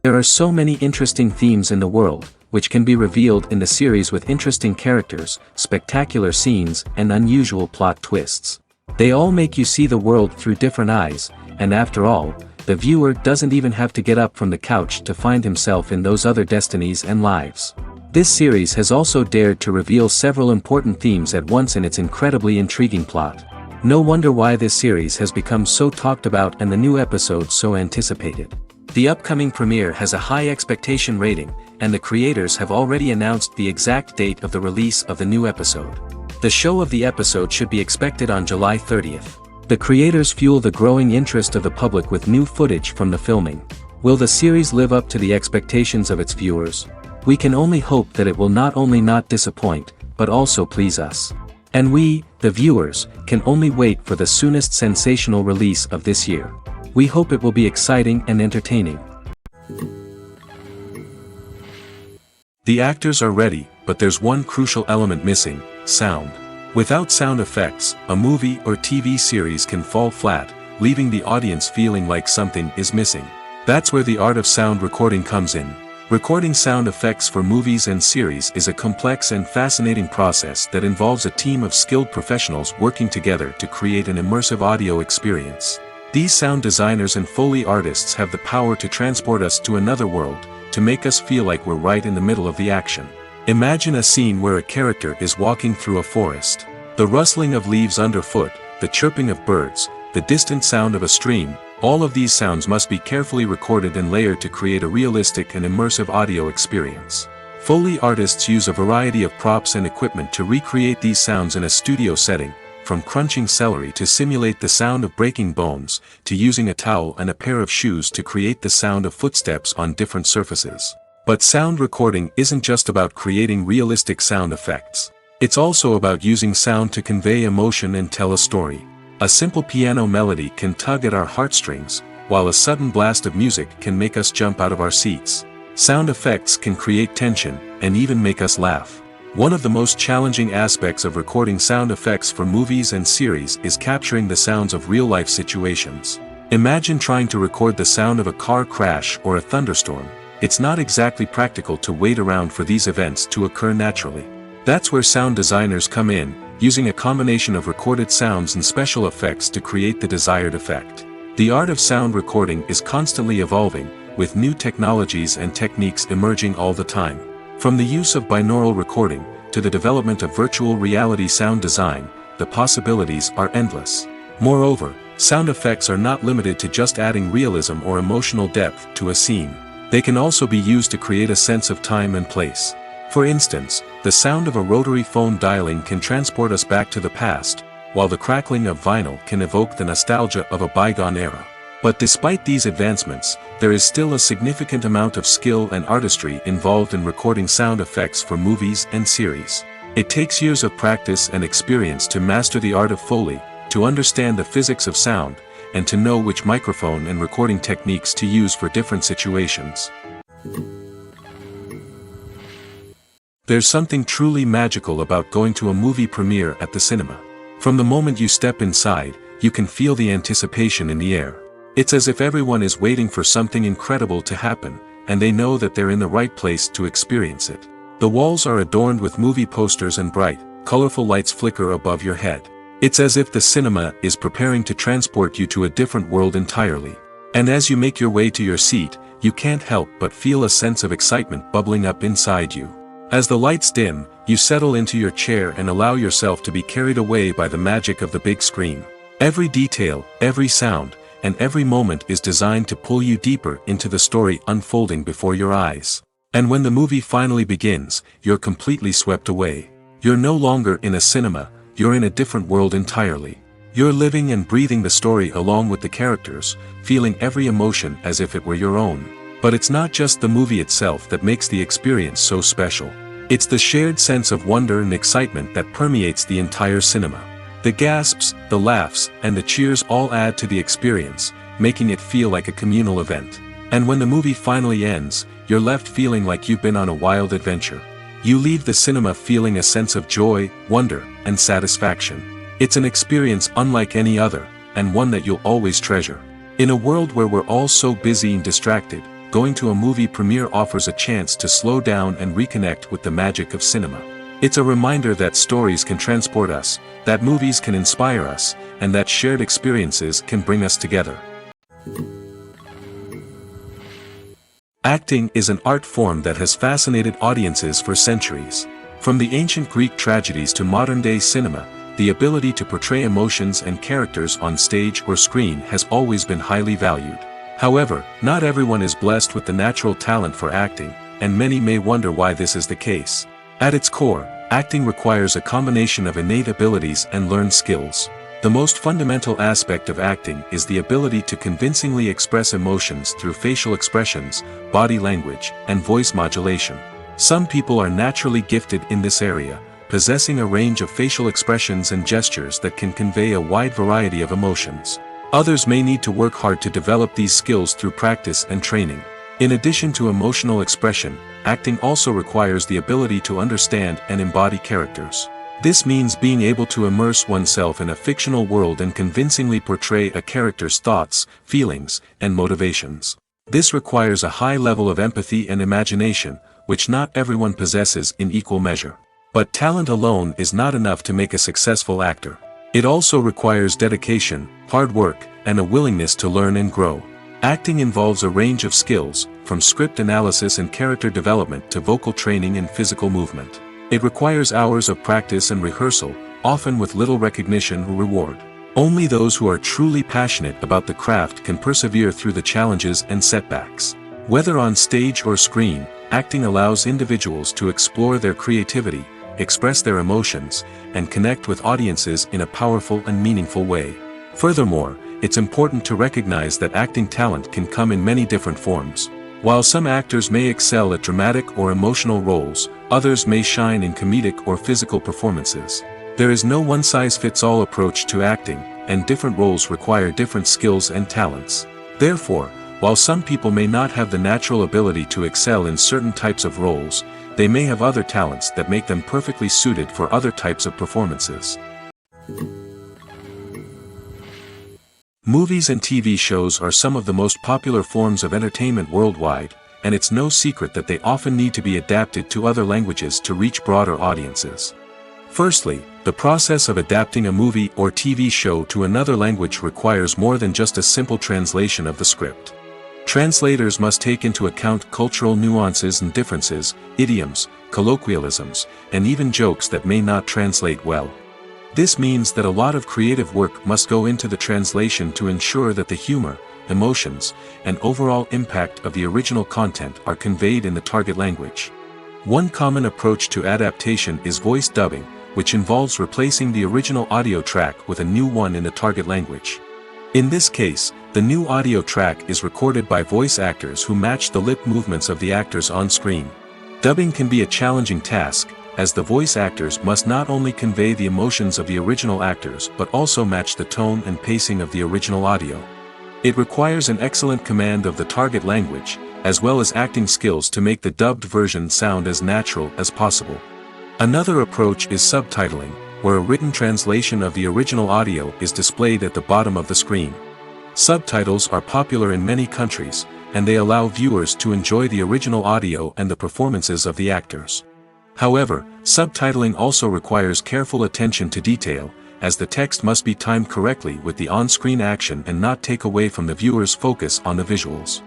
There are so many interesting themes in the world, which can be revealed in the series with interesting characters, spectacular scenes, and unusual plot twists. They all make you see the world through different eyes, and after all, the viewer doesn't even have to get up from the couch to find himself in those other destinies and lives. This series has also dared to reveal several important themes at once in its incredibly intriguing plot. No wonder why this series has become so talked about and the new episodes so anticipated. The upcoming premiere has a high expectation rating, and the creators have already announced the exact date of the release of the new episode. The show of the episode should be expected on July 30th. The creators fuel the growing interest of the public with new footage from the filming. Will the series live up to the expectations of its viewers? We can only hope that it will not only not disappoint, but also please us. And we, the viewers, can only wait for the soonest sensational release of this year. We hope it will be exciting and entertaining. The actors are ready, but there's one crucial element missing: sound. Without sound effects, a movie or TV series can fall flat, leaving the audience feeling like something is missing. That's where the art of sound recording comes in. Recording sound effects for movies and series is a complex and fascinating process that involves a team of skilled professionals working together to create an immersive audio experience. These sound designers and Foley artists have the power to transport us to another world, to make us feel like we're right in the middle of the action. Imagine a scene where a character is walking through a forest. The rustling of leaves underfoot, the chirping of birds, the distant sound of a stream, all of these sounds must be carefully recorded and layered to create a realistic and immersive audio experience. Foley artists use a variety of props and equipment to recreate these sounds in a studio setting, from crunching celery to simulate the sound of breaking bones, to using a towel and a pair of shoes to create the sound of footsteps on different surfaces. But sound recording isn't just about creating realistic sound effects. It's also about using sound to convey emotion and tell a story. A simple piano melody can tug at our heartstrings, while a sudden blast of music can make us jump out of our seats. Sound effects can create tension, and even make us laugh. One of the most challenging aspects of recording sound effects for movies and series is capturing the sounds of real-life situations. Imagine trying to record the sound of a car crash or a thunderstorm. It's not exactly practical to wait around for these events to occur naturally. That's where sound designers come in, using a combination of recorded sounds and special effects to create the desired effect. The art of sound recording is constantly evolving, with new technologies and techniques emerging all the time. From the use of binaural recording, to the development of virtual reality sound design, the possibilities are endless. Moreover, sound effects are not limited to just adding realism or emotional depth to a scene. They can also be used to create a sense of time and place. For instance, the sound of a rotary phone dialing can transport us back to the past, while the crackling of vinyl can evoke the nostalgia of a bygone era. But despite these advancements, there is still a significant amount of skill and artistry involved in recording sound effects for movies and series. It takes years of practice and experience to master the art of Foley, to understand the physics of sound, and to know which microphone and recording techniques to use for different situations. There's something truly magical about going to a movie premiere at the cinema. From the moment you step inside, you can feel the anticipation in the air. It's as if everyone is waiting for something incredible to happen, and they know that they're in the right place to experience it. The walls are adorned with movie posters and bright, colorful lights flicker above your head. It's as if the cinema is preparing to transport you to a different world entirely. And as you make your way to your seat, you can't help but feel a sense of excitement bubbling up inside you. As the lights dim, you settle into your chair and allow yourself to be carried away by the magic of the big screen. Every detail, every sound, and every moment is designed to pull you deeper into the story unfolding before your eyes. And when the movie finally begins, you're completely swept away. You're no longer in a cinema, you're in a different world entirely. You're living and breathing the story along with the characters, feeling every emotion as if it were your own. But it's not just the movie itself that makes the experience so special. It's the shared sense of wonder and excitement that permeates the entire cinema. The gasps, the laughs, and the cheers all add to the experience, making it feel like a communal event. And when the movie finally ends, you're left feeling like you've been on a wild adventure. You leave the cinema feeling a sense of joy, wonder, and satisfaction. It's an experience unlike any other, and one that you'll always treasure. In a world where we're all so busy and distracted, going to a movie premiere offers a chance to slow down and reconnect with the magic of cinema. It's a reminder that stories can transport us, that movies can inspire us, and that shared experiences can bring us together. Acting is an art form that has fascinated audiences for centuries. From the ancient Greek tragedies to modern-day cinema, the ability to portray emotions and characters on stage or screen has always been highly valued. However, not everyone is blessed with the natural talent for acting, and many may wonder why this is the case. At its core, acting requires a combination of innate abilities and learned skills. The most fundamental aspect of acting is the ability to convincingly express emotions through facial expressions, body language, and voice modulation. Some people are naturally gifted in this area, possessing a range of facial expressions and gestures that can convey a wide variety of emotions. Others may need to work hard to develop these skills through practice and training. In addition to emotional expression, acting also requires the ability to understand and embody characters. This means being able to immerse oneself in a fictional world and convincingly portray a character's thoughts, feelings, and motivations. This requires a high level of empathy and imagination, which not everyone possesses in equal measure. But talent alone is not enough to make a successful actor. It also requires dedication, hard work, and a willingness to learn and grow. Acting involves a range of skills, from script analysis and character development to vocal training and physical movement. It requires hours of practice and rehearsal, often with little recognition or reward. Only those who are truly passionate about the craft can persevere through the challenges and setbacks. Whether on stage or screen, acting allows individuals to explore their creativity, express their emotions, and connect with audiences in a powerful and meaningful way. Furthermore, it's important to recognize that acting talent can come in many different forms. While some actors may excel at dramatic or emotional roles, others may shine in comedic or physical performances. There is no one-size-fits-all approach to acting, and different roles require different skills and talents. Therefore, while some people may not have the natural ability to excel in certain types of roles, they may have other talents that make them perfectly suited for other types of performances. Movies and TV shows are some of the most popular forms of entertainment worldwide, and it's no secret that they often need to be adapted to other languages to reach broader audiences. Firstly, the process of adapting a movie or TV show to another language requires more than just a simple translation of the script. Translators must take into account cultural nuances and differences, idioms, colloquialisms, and even jokes that may not translate well. This means that a lot of creative work must go into the translation to ensure that the humor, emotions, and overall impact of the original content are conveyed in the target language. One common approach to adaptation is voice dubbing, which involves replacing the original audio track with a new one in the target language. In this case, the new audio track is recorded by voice actors who match the lip movements of the actors on screen. Dubbing can be a challenging task, as the voice actors must not only convey the emotions of the original actors but also match the tone and pacing of the original audio. It requires an excellent command of the target language, as well as acting skills to make the dubbed version sound as natural as possible. Another approach is subtitling, where a written translation of the original audio is displayed at the bottom of the screen. Subtitles are popular in many countries, and they allow viewers to enjoy the original audio and the performances of the actors. However, subtitling also requires careful attention to detail, as the text must be timed correctly with the on-screen action and not take away from the viewer's focus on the visuals.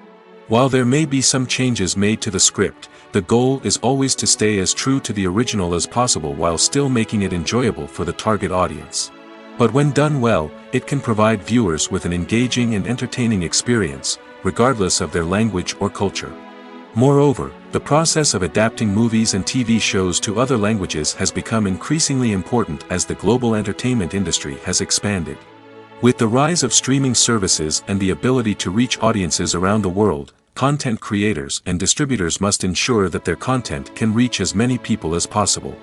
While there may be some changes made to the script, the goal is always to stay as true to the original as possible while still making it enjoyable for the target audience. But when done well, it can provide viewers with an engaging and entertaining experience, regardless of their language or culture. Moreover, the process of adapting movies and TV shows to other languages has become increasingly important as the global entertainment industry has expanded. With the rise of streaming services and the ability to reach audiences around the world, content creators and distributors must ensure that their content can reach as many people as possible.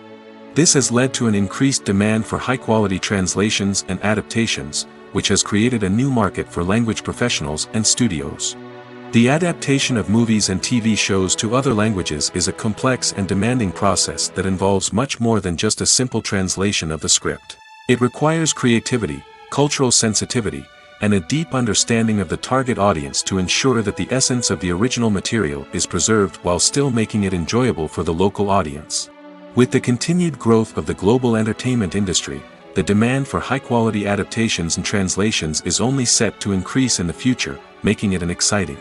This has led to an increased demand for high-quality translations and adaptations, which has created a new market for language professionals and studios. The adaptation of movies and TV shows to other languages is a complex and demanding process that involves much more than just a simple translation of the script. It requires creativity, cultural sensitivity, and a deep understanding of the target audience to ensure that the essence of the original material is preserved while still making it enjoyable for the local audience. With the continued growth of the global entertainment industry, the demand for high-quality adaptations and translations is only set to increase in the future, making it an exciting.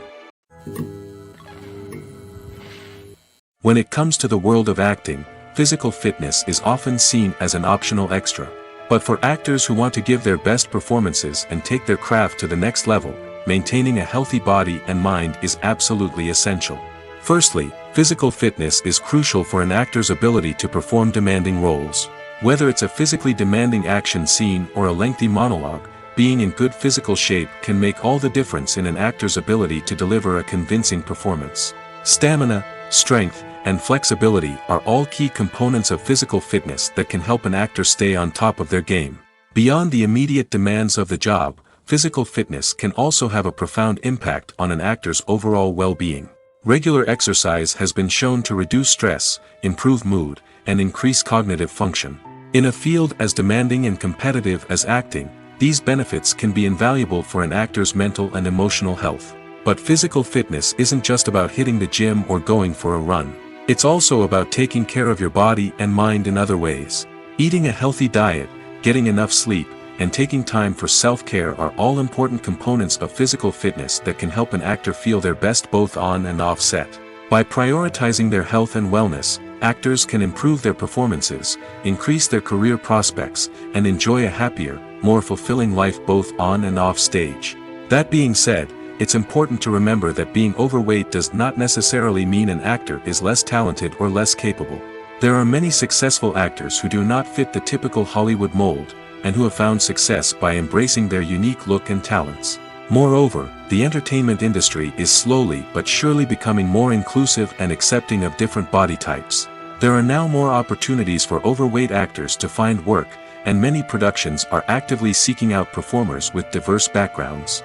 When it comes to the world of acting, physical fitness is often seen as an optional extra. But for actors who want to give their best performances and take their craft to the next level, maintaining a healthy body and mind is absolutely essential. Firstly, physical fitness is crucial for an actor's ability to perform demanding roles. Whether it's a physically demanding action scene or a lengthy monologue, being in good physical shape can make all the difference in an actor's ability to deliver a convincing performance. Stamina, strength, and flexibility are all key components of physical fitness that can help an actor stay on top of their game. Beyond the immediate demands of the job, physical fitness can also have a profound impact on an actor's overall well-being. Regular exercise has been shown to reduce stress, improve mood, and increase cognitive function. In a field as demanding and competitive as acting, these benefits can be invaluable for an actor's mental and emotional health. But physical fitness isn't just about hitting the gym or going for a run. It's also about taking care of your body and mind in other ways. Eating a healthy diet, getting enough sleep, and taking time for self-care are all important components of physical fitness that can help an actor feel their best both on and off set. By prioritizing their health and wellness, actors can improve their performances, increase their career prospects, and enjoy a happier, more fulfilling life both on and off stage. That being said, it's important to remember that being overweight does not necessarily mean an actor is less talented or less capable. There are many successful actors who do not fit the typical Hollywood mold, and who have found success by embracing their unique look and talents. Moreover, the entertainment industry is slowly but surely becoming more inclusive and accepting of different body types. There are now more opportunities for overweight actors to find work, and many productions are actively seeking out performers with diverse backgrounds.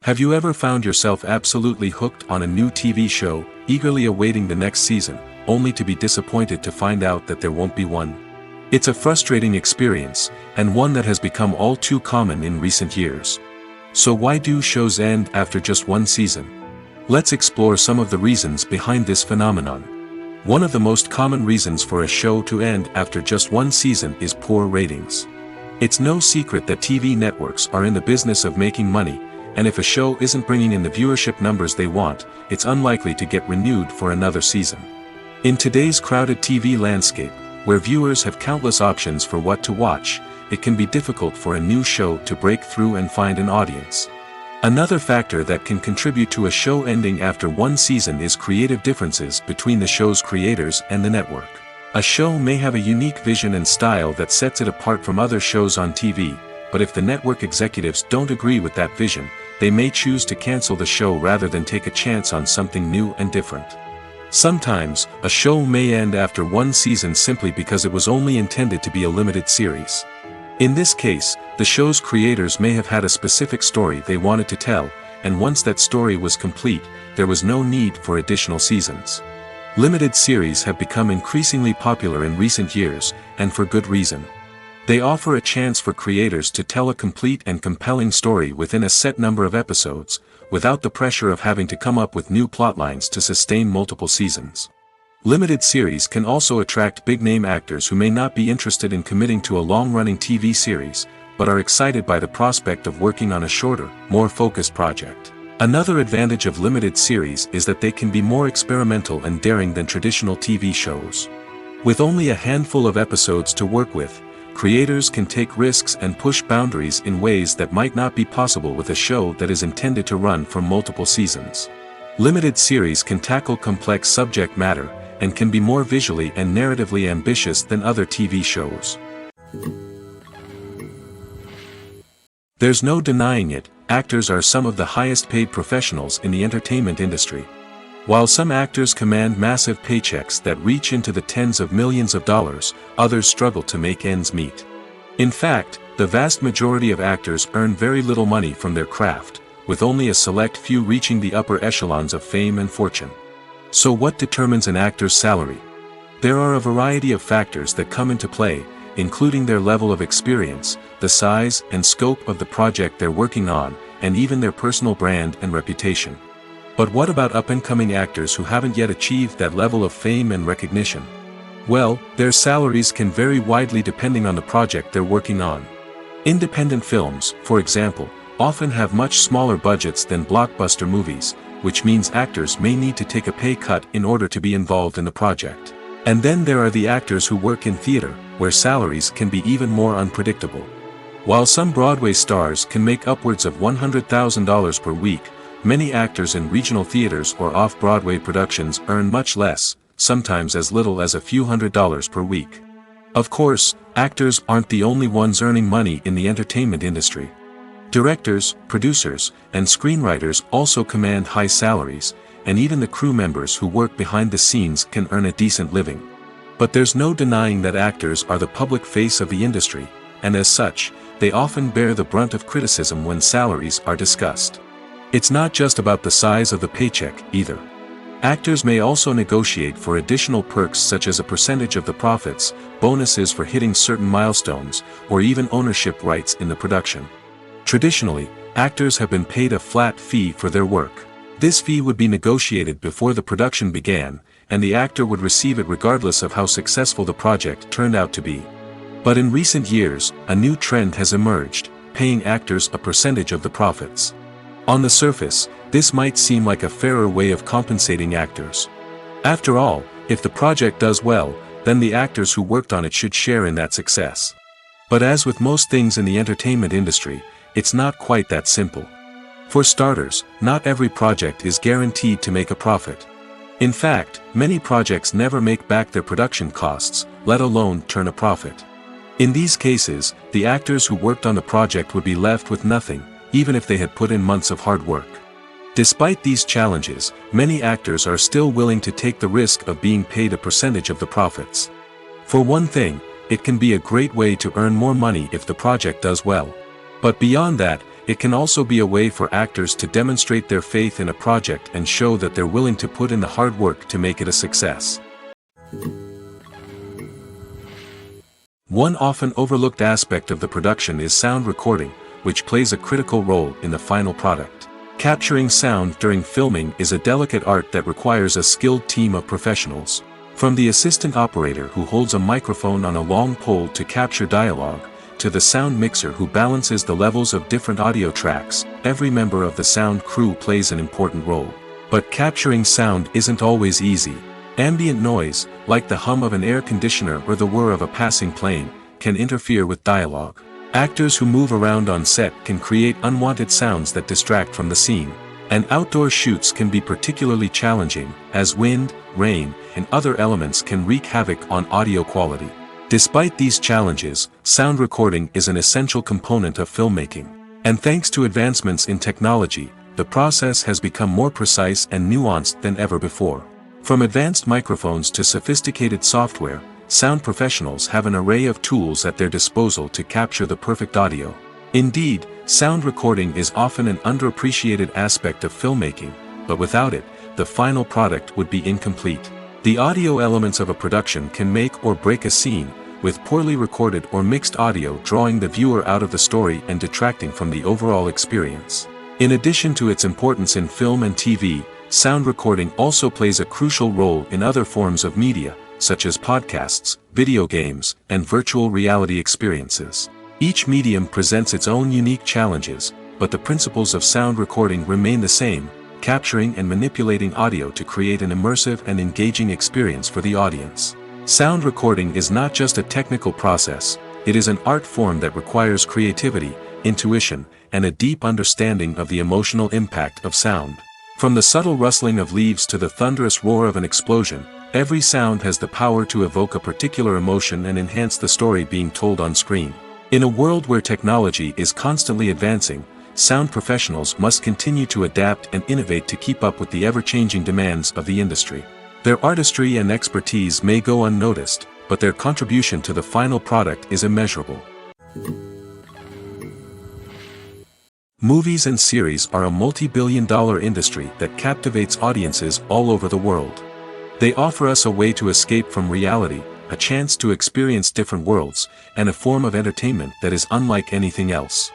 Have you ever found yourself absolutely hooked on a new TV show, eagerly awaiting the next season, only to be disappointed to find out that there won't be one? It's a frustrating experience, and one that has become all too common in recent years. So why do shows end after just one season? Let's explore some of the reasons behind this phenomenon. One of the most common reasons for a show to end after just one season is poor ratings. It's no secret that TV networks are in the business of making money, and if a show isn't bringing in the viewership numbers they want, it's unlikely to get renewed for another season. In today's crowded TV landscape, where viewers have countless options for what to watch, it can be difficult for a new show to break through and find an audience. Another factor that can contribute to a show ending after one season is creative differences between the show's creators and the network. A show may have a unique vision and style that sets it apart from other shows on TV, but if the network executives don't agree with that vision, they may choose to cancel the show rather than take a chance on something new and different. Sometimes, a show may end after one season simply because it was only intended to be a limited series. In this case, the show's creators may have had a specific story they wanted to tell, and once that story was complete, there was no need for additional seasons. Limited series have become increasingly popular in recent years, and for good reason. They offer a chance for creators to tell a complete and compelling story within a set number of episodes, without the pressure of having to come up with new plotlines to sustain multiple seasons. Limited series can also attract big-name actors who may not be interested in committing to a long-running TV series, but are excited by the prospect of working on a shorter, more focused project. Another advantage of limited series is that they can be more experimental and daring than traditional TV shows. With only a handful of episodes to work with, creators can take risks and push boundaries in ways that might not be possible with a show that is intended to run for multiple seasons. Limited series can tackle complex subject matter, and can be more visually and narratively ambitious than other TV shows. There's no denying it, actors are some of the highest paid professionals in the entertainment industry. While some actors command massive paychecks that reach into the tens of millions of dollars, others struggle to make ends meet. In fact, the vast majority of actors earn very little money from their craft, with only a select few reaching the upper echelons of fame and fortune. So what determines an actor's salary? There are a variety of factors that come into play, including their level of experience, the size and scope of the project they're working on, and even their personal brand and reputation. But what about up-and-coming actors who haven't yet achieved that level of fame and recognition? Well, their salaries can vary widely depending on the project they're working on. Independent films, for example, often have much smaller budgets than blockbuster movies, which means actors may need to take a pay cut in order to be involved in the project. And then there are the actors who work in theater, where salaries can be even more unpredictable. While some Broadway stars can make upwards of $100,000 per week, many actors in regional theaters or off-Broadway productions earn much less, sometimes as little as a few $100s per week. Of course, actors aren't the only ones earning money in the entertainment industry. Directors, producers, and screenwriters also command high salaries, and even the crew members who work behind the scenes can earn a decent living. But there's no denying that actors are the public face of the industry, and as such, they often bear the brunt of criticism when salaries are discussed. It's not just about the size of the paycheck, either. Actors may also negotiate for additional perks such as a percentage of the profits, bonuses for hitting certain milestones, or even ownership rights in the production. Traditionally, actors have been paid a flat fee for their work. This fee would be negotiated before the production began, and the actor would receive it regardless of how successful the project turned out to be. But in recent years, a new trend has emerged, paying actors a percentage of the profits. On the surface, this might seem like a fairer way of compensating actors. After all, if the project does well, then the actors who worked on it should share in that success. But as with most things in the entertainment industry, it's not quite that simple. For starters, not every project is guaranteed to make a profit. In fact, many projects never make back their production costs, let alone turn a profit. In these cases, the actors who worked on the project would be left with nothing, even if they had put in months of hard work. Despite these challenges, many actors are still willing to take the risk of being paid a percentage of the profits. For one thing, it can be a great way to earn more money if the project does well. But beyond that, it can also be a way for actors to demonstrate their faith in a project and show that they're willing to put in the hard work to make it a success. One often overlooked aspect of the production is sound recording, which plays a critical role in the final product. Capturing sound during filming is a delicate art that requires a skilled team of professionals. From the assistant operator who holds a microphone on a long pole to capture dialogue, to the sound mixer who balances the levels of different audio tracks, every member of the sound crew plays an important role. But capturing sound isn't always easy. Ambient noise, like the hum of an air conditioner or the whir of a passing plane, can interfere with dialogue. Actors who move around on set can create unwanted sounds that distract from the scene. And outdoor shoots can be particularly challenging, as wind, rain, and other elements can wreak havoc on audio quality. Despite these challenges, sound recording is an essential component of filmmaking. And thanks to advancements in technology, the process has become more precise and nuanced than ever before. From advanced microphones to sophisticated software, sound professionals have an array of tools at their disposal to capture the perfect audio. Indeed, sound recording is often an underappreciated aspect of filmmaking, but without it, the final product would be incomplete. The audio elements of a production can make or break a scene, with poorly recorded or mixed audio drawing the viewer out of the story and detracting from the overall experience. In addition to its importance in film and TV, sound recording also plays a crucial role in other forms of media, such as podcasts, video games, and virtual reality experiences. Each medium presents its own unique challenges, but the principles of sound recording remain the same, capturing and manipulating audio to create an immersive and engaging experience for the audience. Sound recording is not just a technical process, it is an art form that requires creativity, intuition, and a deep understanding of the emotional impact of sound. From the subtle rustling of leaves to the thunderous roar of an explosion, every sound has the power to evoke a particular emotion and enhance the story being told on screen. In a world where technology is constantly advancing, sound professionals must continue to adapt and innovate to keep up with the ever-changing demands of the industry. Their artistry and expertise may go unnoticed, but their contribution to the final product is immeasurable. Movies and series are a multi-billion-dollar industry that captivates audiences all over the world. They offer us a way to escape from reality, a chance to experience different worlds, and a form of entertainment that is unlike anything else.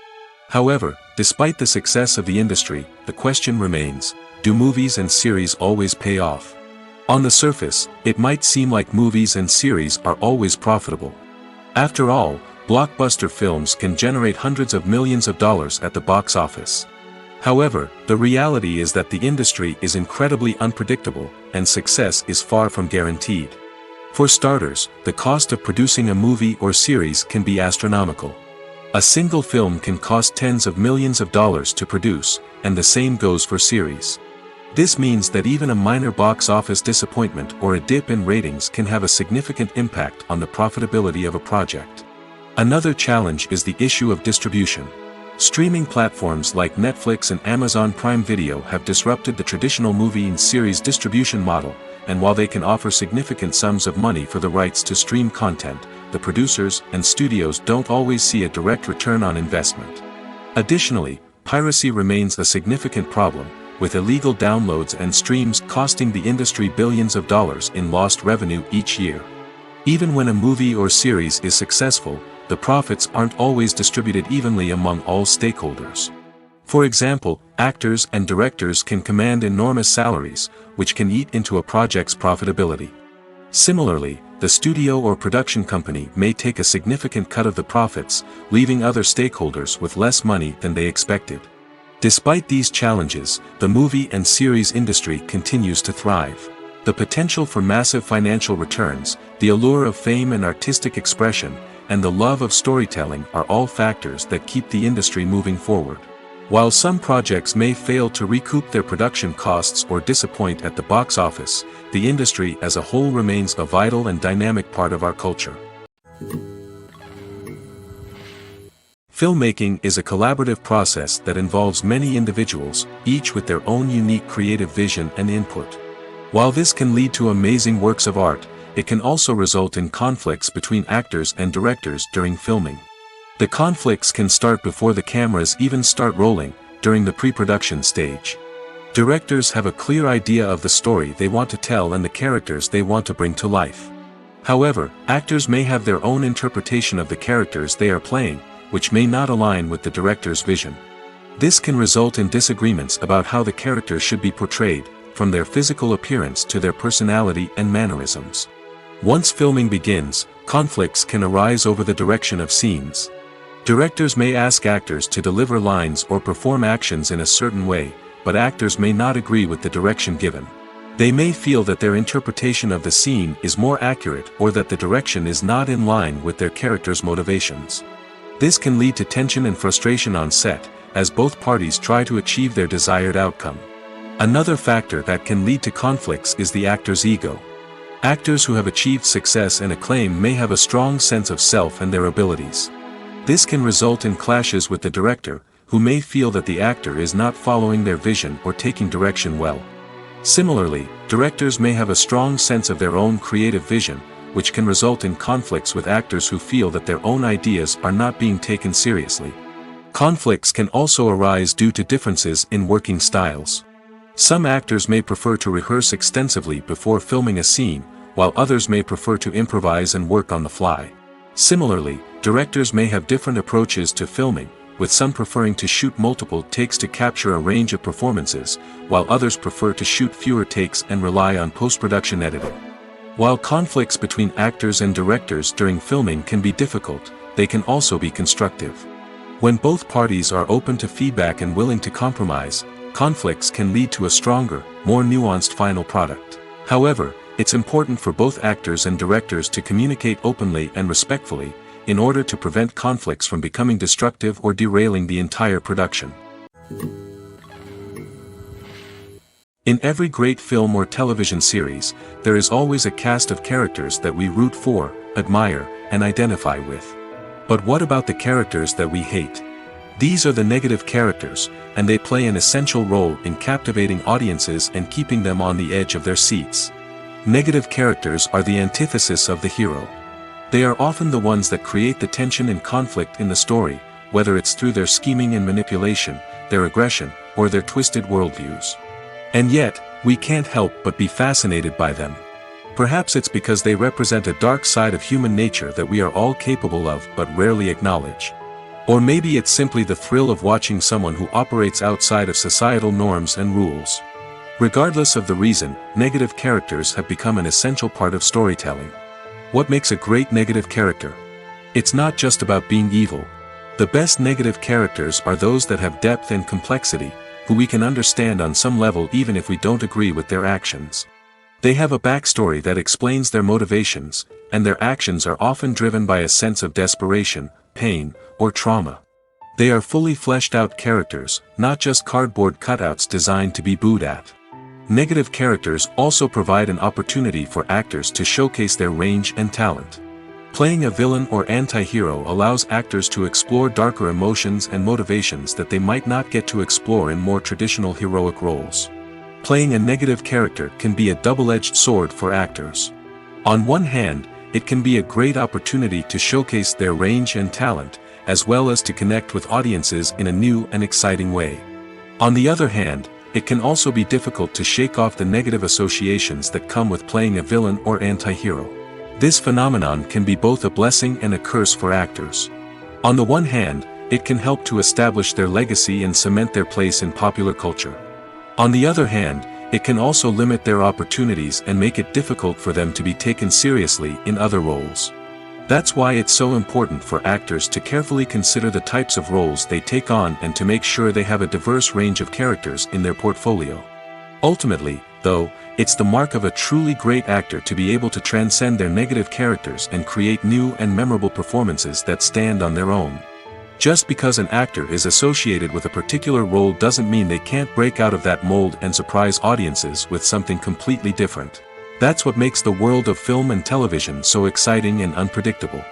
However, despite the success of the industry, the question remains, do movies and series always pay off? On the surface, it might seem like movies and series are always profitable. After all, blockbuster films can generate hundreds of millions of dollars at the box office. However, the reality is that the industry is incredibly unpredictable, and success is far from guaranteed. For starters, the cost of producing a movie or series can be astronomical. A single film can cost tens of millions of dollars to produce, and the same goes for series. This means that even a minor box office disappointment or a dip in ratings can have a significant impact on the profitability of a project. Another challenge is the issue of distribution. Streaming platforms like Netflix and Amazon Prime Video have disrupted the traditional movie and series distribution model, and while they can offer significant sums of money for the rights to stream content, the producers and studios don't always see a direct return on investment. Additionally, piracy remains a significant problem, with illegal downloads and streams costing the industry billions of dollars in lost revenue each year. Even when a movie or series is successful, the profits aren't always distributed evenly among all stakeholders. For example, actors and directors can command enormous salaries, which can eat into a project's profitability. Similarly, the studio or production company may take a significant cut of the profits, leaving other stakeholders with less money than they expected. Despite these challenges, the movie and series industry continues to thrive. The potential for massive financial returns, the allure of fame and artistic expression, and the love of storytelling are all factors that keep the industry moving forward. While some projects may fail to recoup their production costs or disappoint at the box office, the industry as a whole remains a vital and dynamic part of our culture. Filmmaking is a collaborative process that involves many individuals, each with their own unique creative vision and input. While this can lead to amazing works of art, it can also result in conflicts between actors and directors during filming. The conflicts can start before the cameras even start rolling, during the pre-production stage. Directors have a clear idea of the story they want to tell and the characters they want to bring to life. However, actors may have their own interpretation of the characters they are playing, which may not align with the director's vision. This can result in disagreements about how the characters should be portrayed, from their physical appearance to their personality and mannerisms. Once filming begins, conflicts can arise over the direction of scenes. Directors may ask actors to deliver lines or perform actions in a certain way, but actors may not agree with the direction given. They may feel that their interpretation of the scene is more accurate or that the direction is not in line with their character's motivations. This can lead to tension and frustration on set, as both parties try to achieve their desired outcome. Another factor that can lead to conflicts is the actor's ego. Actors who have achieved success and acclaim may have a strong sense of self and their abilities. This can result in clashes with the director, who may feel that the actor is not following their vision or taking direction well. Similarly, directors may have a strong sense of their own creative vision, which can result in conflicts with actors who feel that their own ideas are not being taken seriously. Conflicts can also arise due to differences in working styles. Some actors may prefer to rehearse extensively before filming a scene, while others may prefer to improvise and work on the fly. Similarly, directors may have different approaches to filming, with some preferring to shoot multiple takes to capture a range of performances, while others prefer to shoot fewer takes and rely on post-production editing. While conflicts between actors and directors during filming can be difficult, they can also be constructive. When both parties are open to feedback and willing to compromise, conflicts can lead to a stronger, more nuanced final product. However, it's important for both actors and directors to communicate openly and respectfully, in order to prevent conflicts from becoming destructive or derailing the entire production. In every great film or television series, there is always a cast of characters that we root for, admire, and identify with. But what about the characters that we hate? These are the negative characters, and they play an essential role in captivating audiences and keeping them on the edge of their seats. Negative characters are the antithesis of the hero. They are often the ones that create the tension and conflict in the story, whether it's through their scheming and manipulation, their aggression, or their twisted worldviews. And yet, we can't help but be fascinated by them. Perhaps it's because they represent a dark side of human nature that we are all capable of but rarely acknowledge. Or maybe it's simply the thrill of watching someone who operates outside of societal norms and rules. Regardless of the reason, negative characters have become an essential part of storytelling. What makes a great negative character? It's not just about being evil. The best negative characters are those that have depth and complexity, who we can understand on some level even if we don't agree with their actions. They have a backstory that explains their motivations, and their actions are often driven by a sense of desperation, pain, or trauma. They are fully fleshed out characters, not just cardboard cutouts designed to be booed at. Negative characters also provide an opportunity for actors to showcase their range and talent. Playing a villain or anti-hero allows actors to explore darker emotions and motivations that they might not get to explore in more traditional heroic roles. Playing a negative character can be a double-edged sword for actors. On one hand, it can be a great opportunity to showcase their range and talent, as well as to connect with audiences in a new and exciting way. On the other hand, it can also be difficult to shake off the negative associations that come with playing a villain or anti-hero. This phenomenon can be both a blessing and a curse for actors. On the one hand, it can help to establish their legacy and cement their place in popular culture. On the other hand, it can also limit their opportunities and make it difficult for them to be taken seriously in other roles. That's why it's so important for actors to carefully consider the types of roles they take on and to make sure they have a diverse range of characters in their portfolio. Ultimately, though, it's the mark of a truly great actor to be able to transcend their negative characters and create new and memorable performances that stand on their own. Just because an actor is associated with a particular role doesn't mean they can't break out of that mold and surprise audiences with something completely different. That's what makes the world of film and television so exciting and unpredictable.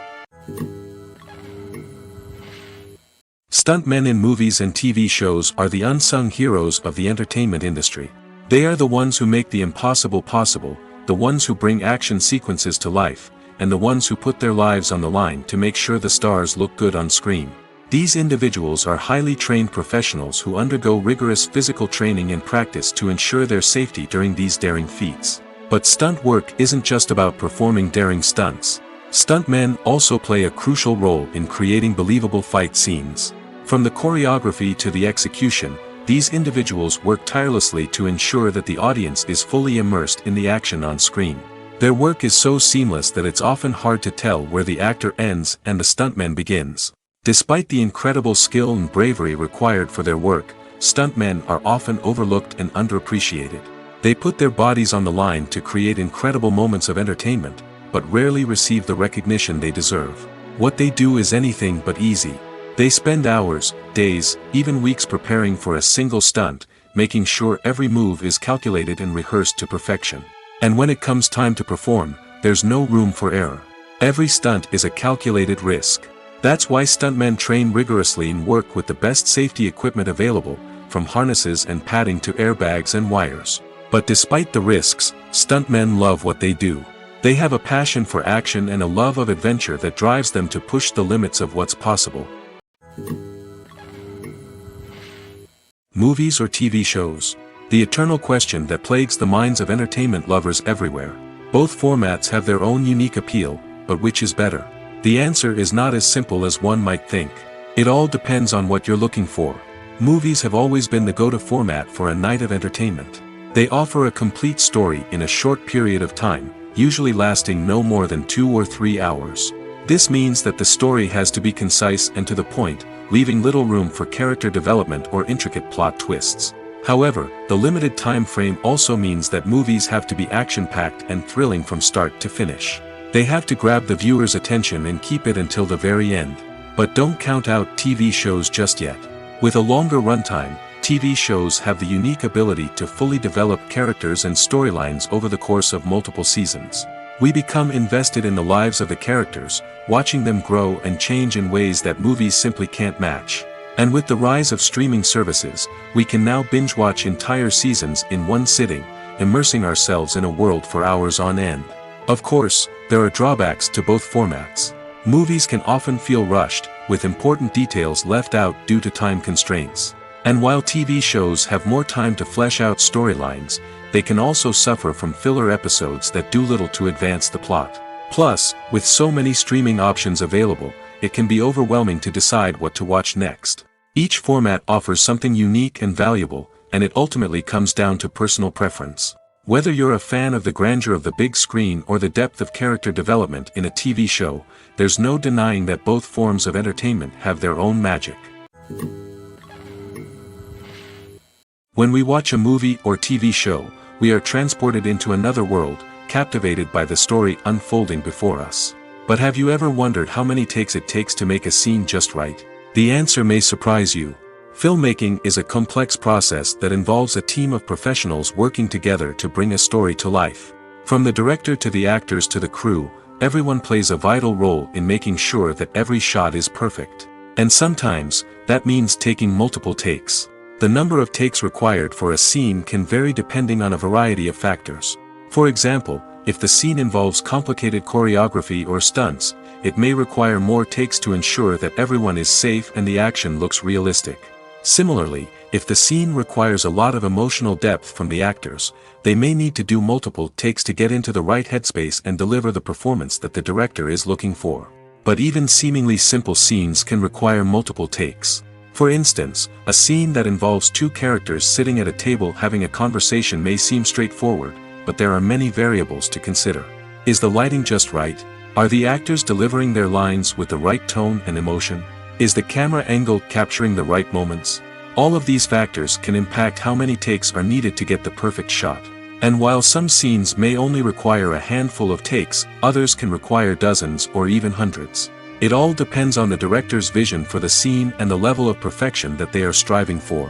Stuntmen in movies and TV shows are the unsung heroes of the entertainment industry. They are the ones who make the impossible possible, the ones who bring action sequences to life, and the ones who put their lives on the line to make sure the stars look good on screen. These individuals are highly trained professionals who undergo rigorous physical training and practice to ensure their safety during these daring feats. But stunt work isn't just about performing daring stunts. Stuntmen also play a crucial role in creating believable fight scenes. From the choreography to the execution, these individuals work tirelessly to ensure that the audience is fully immersed in the action on screen. Their work is so seamless that it's often hard to tell where the actor ends and the stuntman begins. Despite the incredible skill and bravery required for their work, stuntmen are often overlooked and underappreciated. They put their bodies on the line to create incredible moments of entertainment, but rarely receive the recognition they deserve. What they do is anything but easy. They spend hours, days, even weeks preparing for a single stunt, making sure every move is calculated and rehearsed to perfection. And when it comes time to perform, there's no room for error. Every stunt is a calculated risk. That's why stuntmen train rigorously and work with the best safety equipment available, from harnesses and padding to airbags and wires. But despite the risks, stuntmen love what they do. They have a passion for action and a love of adventure that drives them to push the limits of what's possible. Movies or TV shows? The eternal question that plagues the minds of entertainment lovers everywhere. Both formats have their own unique appeal, but which is better? The answer is not as simple as one might think. It all depends on what you're looking for. Movies have always been the go-to format for a night of entertainment. They offer a complete story in a short period of time, usually lasting no more than 2 or 3 hours. This means that the story has to be concise and to the point, leaving little room for character development or intricate plot twists. However, the limited time frame also means that movies have to be action-packed and thrilling from start to finish. They have to grab the viewer's attention and keep it until the very end. But don't count out TV shows just yet. With a longer runtime, TV shows have the unique ability to fully develop characters and storylines over the course of multiple seasons. We become invested in the lives of the characters, watching them grow and change in ways that movies simply can't match. And with the rise of streaming services, we can now binge-watch entire seasons in one sitting, immersing ourselves in a world for hours on end. Of course, there are drawbacks to both formats. Movies can often feel rushed, with important details left out due to time constraints. And while TV shows have more time to flesh out storylines, they can also suffer from filler episodes that do little to advance the plot. Plus, with so many streaming options available, it can be overwhelming to decide what to watch next. Each format offers something unique and valuable, and it ultimately comes down to personal preference. Whether you're a fan of the grandeur of the big screen or the depth of character development in a TV show, there's no denying that both forms of entertainment have their own magic. When we watch a movie or TV show, we are transported into another world, captivated by the story unfolding before us. But have you ever wondered how many takes it takes to make a scene just right? The answer may surprise you. Filmmaking is a complex process that involves a team of professionals working together to bring a story to life. From the director to the actors to the crew, everyone plays a vital role in making sure that every shot is perfect. And sometimes, that means taking multiple takes. The number of takes required for a scene can vary depending on a variety of factors. For example, if the scene involves complicated choreography or stunts, it may require more takes to ensure that everyone is safe and the action looks realistic. Similarly, if the scene requires a lot of emotional depth from the actors, they may need to do multiple takes to get into the right headspace and deliver the performance that the director is looking for. But even seemingly simple scenes can require multiple takes. For instance, a scene that involves two characters sitting at a table having a conversation may seem straightforward, but there are many variables to consider. Is the lighting just right? Are the actors delivering their lines with the right tone and emotion? Is the camera angle capturing the right moments? All of these factors can impact how many takes are needed to get the perfect shot. And while some scenes may only require a handful of takes, others can require dozens or even hundreds. It all depends on the director's vision for the scene and the level of perfection that they are striving for.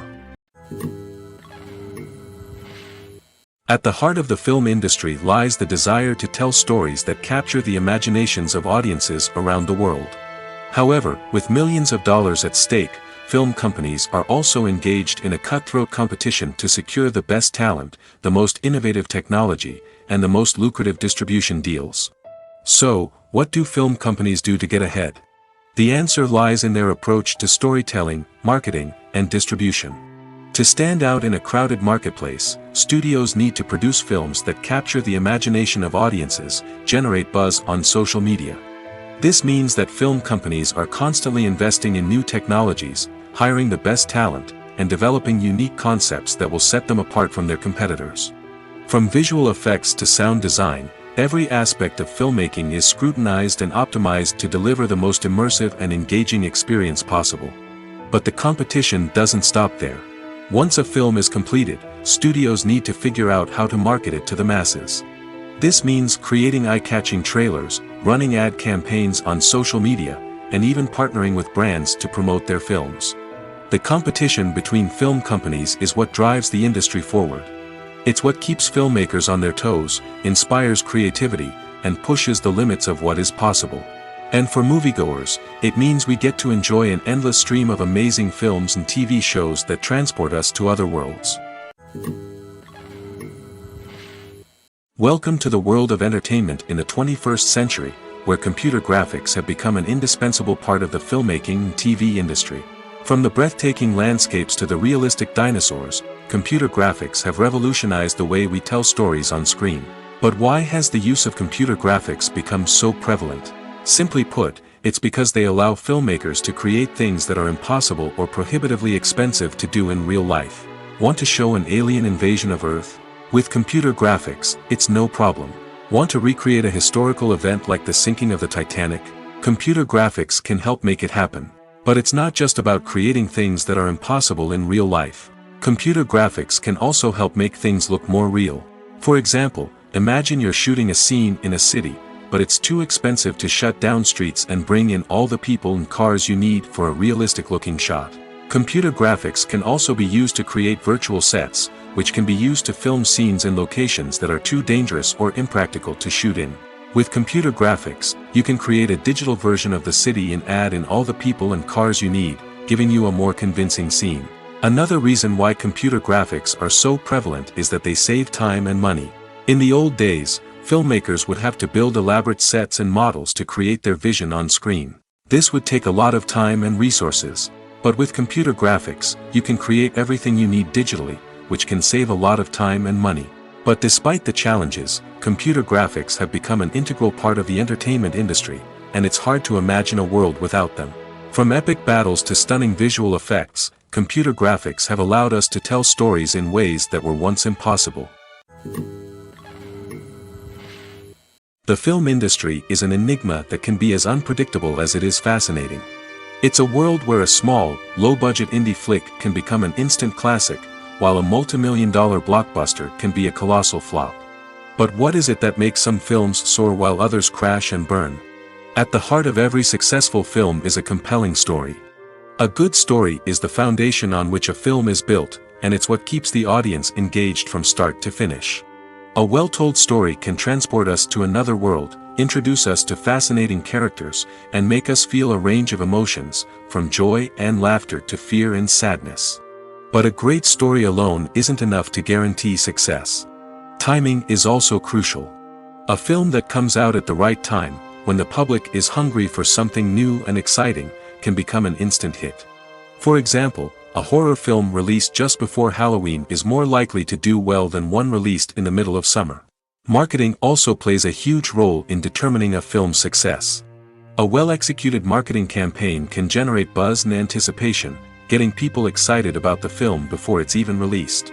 At the heart of the film industry lies the desire to tell stories that capture the imaginations of audiences around the world. However, with millions of dollars at stake, film companies are also engaged in a cutthroat competition to secure the best talent, the most innovative technology, and the most lucrative distribution deals. So, what do film companies do to get ahead? The answer lies in their approach to storytelling, marketing, and distribution. To stand out in a crowded marketplace, studios need to produce films that capture the imagination of audiences, generate buzz on social media. This means that film companies are constantly investing in new technologies, hiring the best talent, and developing unique concepts that will set them apart from their competitors. From visual effects to sound design, every aspect of filmmaking is scrutinized and optimized to deliver the most immersive and engaging experience possible. But the competition doesn't stop there. Once a film is completed, studios need to figure out how to market it to the masses. This means creating eye-catching trailers, running ad campaigns on social media, and even partnering with brands to promote their films. The competition between film companies is what drives the industry forward. It's what keeps filmmakers on their toes, inspires creativity, and pushes the limits of what is possible. And for moviegoers, it means we get to enjoy an endless stream of amazing films and TV shows that transport us to other worlds. Welcome to the world of entertainment in the 21st century, where computer graphics have become an indispensable part of the filmmaking and TV industry. From the breathtaking landscapes to the realistic dinosaurs, computer graphics have revolutionized the way we tell stories on screen. But why has the use of computer graphics become so prevalent? Simply put, it's because they allow filmmakers to create things that are impossible or prohibitively expensive to do in real life. Want to show an alien invasion of Earth? With computer graphics, it's no problem. Want to recreate a historical event like the sinking of the Titanic? Computer graphics can help make it happen. But it's not just about creating things that are impossible in real life. Computer graphics can also help make things look more real. For example, imagine you're shooting a scene in a city, but it's too expensive to shut down streets and bring in all the people and cars you need for a realistic-looking shot. Computer graphics can also be used to create virtual sets, which can be used to film scenes in locations that are too dangerous or impractical to shoot in. With computer graphics, you can create a digital version of the city and add in all the people and cars you need, giving you a more convincing scene. Another reason why computer graphics are so prevalent is that they save time and money. In the old days, filmmakers would have to build elaborate sets and models to create their vision on screen. This would take a lot of time and resources. But with computer graphics, you can create everything you need digitally, which can save a lot of time and money. But despite the challenges, computer graphics have become an integral part of the entertainment industry, and it's hard to imagine a world without them. From epic battles to stunning visual effects, computer graphics have allowed us to tell stories in ways that were once impossible. The film industry is an enigma that can be as unpredictable as it is fascinating. It's a world where a small, low-budget indie flick can become an instant classic, while a multi-million-dollar blockbuster can be a colossal flop. But what is it that makes some films soar while others crash and burn? At the heart of every successful film is a compelling story. A good story is the foundation on which a film is built, and it's what keeps the audience engaged from start to finish. A well-told story can transport us to another world, introduce us to fascinating characters, and make us feel a range of emotions, from joy and laughter to fear and sadness. But a great story alone isn't enough to guarantee success. Timing is also crucial. A film that comes out at the right time, when the public is hungry for something new and exciting, can become an instant hit. For example, a horror film released just before Halloween is more likely to do well than one released in the middle of summer. Marketing also plays a huge role in determining a film's success. A well-executed marketing campaign can generate buzz and anticipation, getting people excited about the film before it's even released.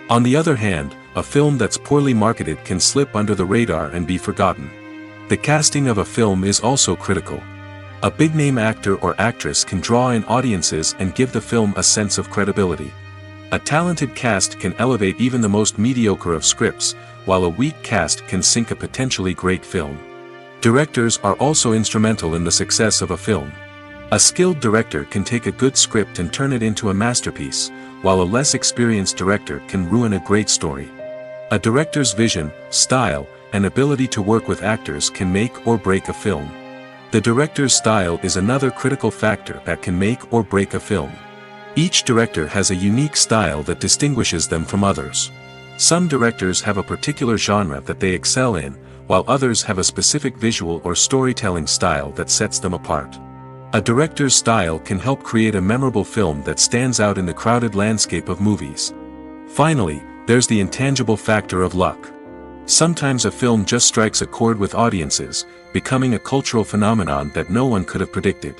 On the other hand, a film that's poorly marketed can slip under the radar and be forgotten. The casting of a film is also critical. A big-name actor or actress can draw in audiences and give the film a sense of credibility. A talented cast can elevate even the most mediocre of scripts, while a weak cast can sink a potentially great film. Directors are also instrumental in the success of a film. A skilled director can take a good script and turn it into a masterpiece, while a less experienced director can ruin a great story. A director's vision, style, and ability to work with actors can make or break a film. The director's style is another critical factor that can make or break a film. Each director has a unique style that distinguishes them from others. Some directors have a particular genre that they excel in, while others have a specific visual or storytelling style that sets them apart. A director's style can help create a memorable film that stands out in the crowded landscape of movies. Finally, there's the intangible factor of luck. Sometimes a film just strikes a chord with audiences, becoming a cultural phenomenon that no one could have predicted.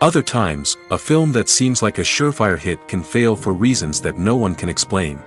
Other times, a film that seems like a surefire hit can fail for reasons that no one can explain.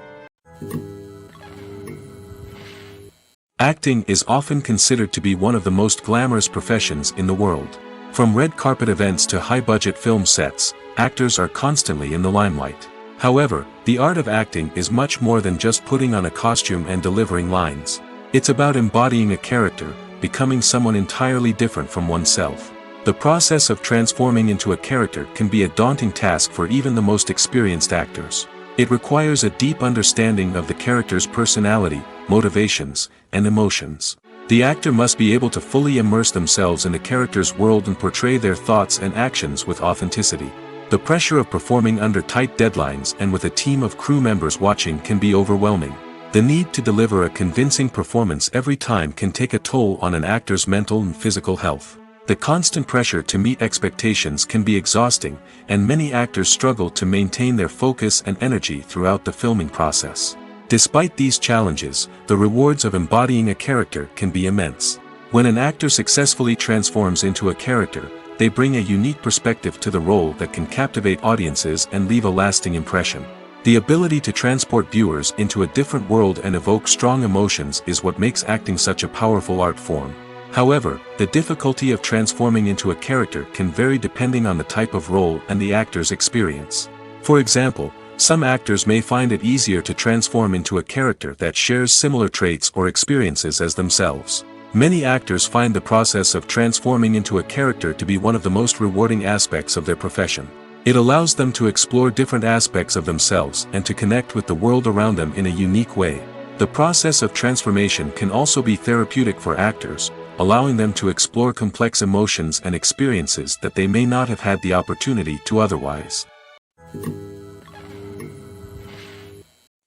Acting is often considered to be one of the most glamorous professions in the world. From red carpet events to high-budget film sets, actors are constantly in the limelight. However, the art of acting is much more than just putting on a costume and delivering lines. It's about embodying a character, becoming someone entirely different from oneself. The process of transforming into a character can be a daunting task for even the most experienced actors. It requires a deep understanding of the character's personality, motivations, and emotions. The actor must be able to fully immerse themselves in the character's world and portray their thoughts and actions with authenticity. The pressure of performing under tight deadlines and with a team of crew members watching can be overwhelming. The need to deliver a convincing performance every time can take a toll on an actor's mental and physical health. The constant pressure to meet expectations can be exhausting, and many actors struggle to maintain their focus and energy throughout the filming process. Despite these challenges, the rewards of embodying a character can be immense. When an actor successfully transforms into a character, they bring a unique perspective to the role that can captivate audiences and leave a lasting impression. The ability to transport viewers into a different world and evoke strong emotions is what makes acting such a powerful art form. However, the difficulty of transforming into a character can vary depending on the type of role and the actor's experience. For example, some actors may find it easier to transform into a character that shares similar traits or experiences as themselves. Many actors find the process of transforming into a character to be one of the most rewarding aspects of their profession. It allows them to explore different aspects of themselves and to connect with the world around them in a unique way. The process of transformation can also be therapeutic for actors, allowing them to explore complex emotions and experiences that they may not have had the opportunity to otherwise.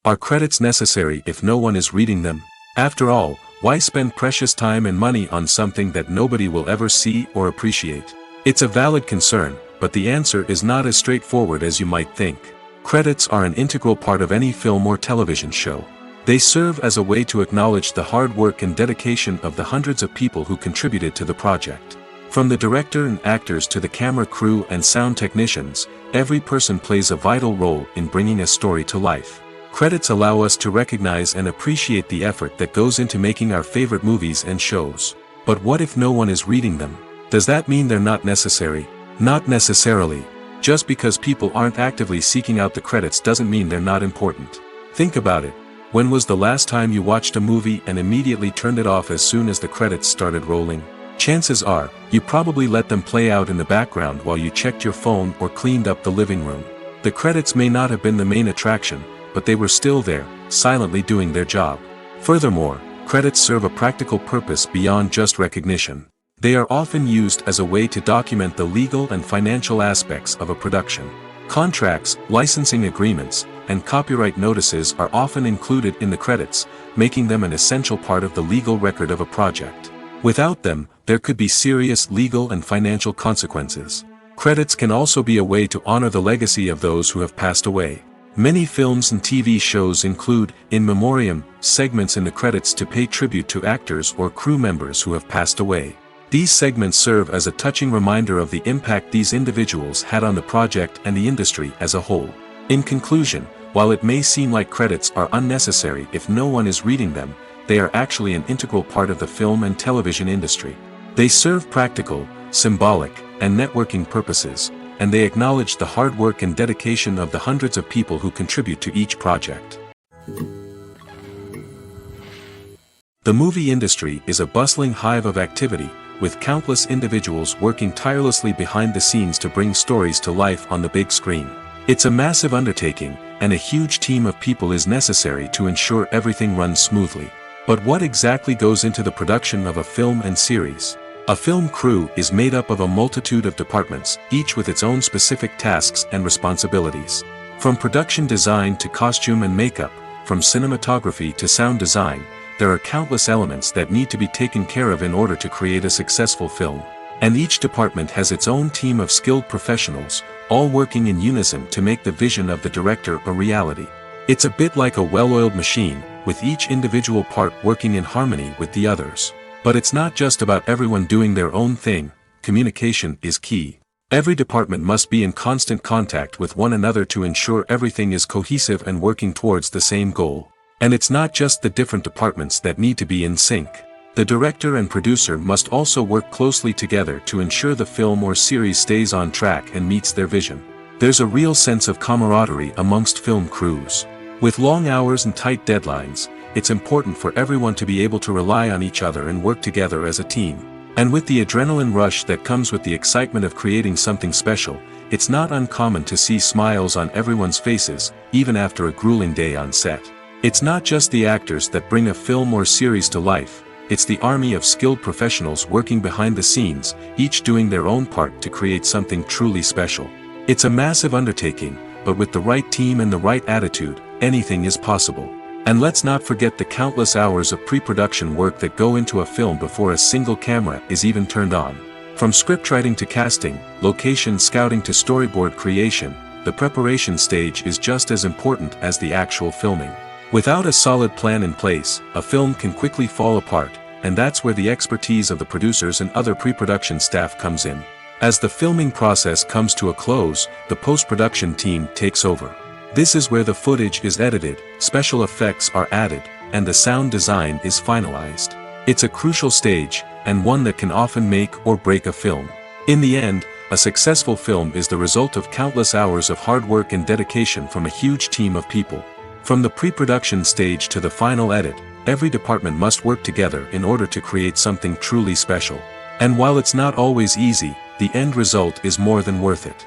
Are credits necessary if no one is reading them? After all, why spend precious time and money on something that nobody will ever see or appreciate? It's a valid concern, but the answer is not as straightforward as you might think. Credits are an integral part of any film or television show. They serve as a way to acknowledge the hard work and dedication of the hundreds of people who contributed to the project. From the director and actors to the camera crew and sound technicians, every person plays a vital role in bringing a story to life. Credits allow us to recognize and appreciate the effort that goes into making our favorite movies and shows. But what if no one is reading them? Does that mean they're not necessary? Not necessarily. Just because people aren't actively seeking out the credits doesn't mean they're not important. Think about it. When was the last time you watched a movie and immediately turned it off as soon as the credits started rolling? Chances are, you probably let them play out in the background while you checked your phone or cleaned up the living room. The credits may not have been the main attraction, but they were still there, silently doing their job. Furthermore, credits serve a practical purpose beyond just recognition. They are often used as a way to document the legal and financial aspects of a production. Contracts, licensing agreements, and copyright notices are often included in the credits, making them an essential part of the legal record of a project. Without them, there could be serious legal and financial consequences. Credits can also be a way to honor the legacy of those who have passed away. Many films and TV shows include, in memoriam, segments in the credits to pay tribute to actors or crew members who have passed away. These segments serve as a touching reminder of the impact these individuals had on the project and the industry as a whole. In conclusion, while it may seem like credits are unnecessary if no one is reading them, they are actually an integral part of the film and television industry. They serve practical, symbolic, and networking purposes, and they acknowledge the hard work and dedication of the hundreds of people who contribute to each project. The movie industry is a bustling hive of activity, with countless individuals working tirelessly behind the scenes to bring stories to life on the big screen. It's a massive undertaking, and a huge team of people is necessary to ensure everything runs smoothly. But what exactly goes into the production of a film and series? A film crew is made up of a multitude of departments, each with its own specific tasks and responsibilities. From production design to costume and makeup, from cinematography to sound design, there are countless elements that need to be taken care of in order to create a successful film. And each department has its own team of skilled professionals, all working in unison to make the vision of the director a reality. It's a bit like a well-oiled machine, with each individual part working in harmony with the others. But it's not just about everyone doing their own thing. Communication is key. Every department must be in constant contact with one another to ensure everything is cohesive and working towards the same goal. And it's not just the different departments that need to be in sync. The director and producer must also work closely together to ensure the film or series stays on track and meets their vision. There's a real sense of camaraderie amongst film crews. With long hours and tight deadlines, it's important for everyone to be able to rely on each other and work together as a team. And with the adrenaline rush that comes with the excitement of creating something special, it's not uncommon to see smiles on everyone's faces, even after a grueling day on set. It's not just the actors that bring a film or series to life, it's the army of skilled professionals working behind the scenes, each doing their own part to create something truly special. It's a massive undertaking, but with the right team and the right attitude, anything is possible. And let's not forget the countless hours of pre-production work that go into a film before a single camera is even turned on. From scriptwriting to casting, location scouting to storyboard creation, the preparation stage is just as important as the actual filming. Without a solid plan in place, a film can quickly fall apart, and that's where the expertise of the producers and other pre-production staff comes in. As the filming process comes to a close, the post-production team takes over. This is where the footage is edited, special effects are added, and the sound design is finalized. It's a crucial stage, and one that can often make or break a film. In the end, a successful film is the result of countless hours of hard work and dedication from a huge team of people. From the pre-production stage to the final edit, every department must work together in order to create something truly special. And while it's not always easy, the end result is more than worth it.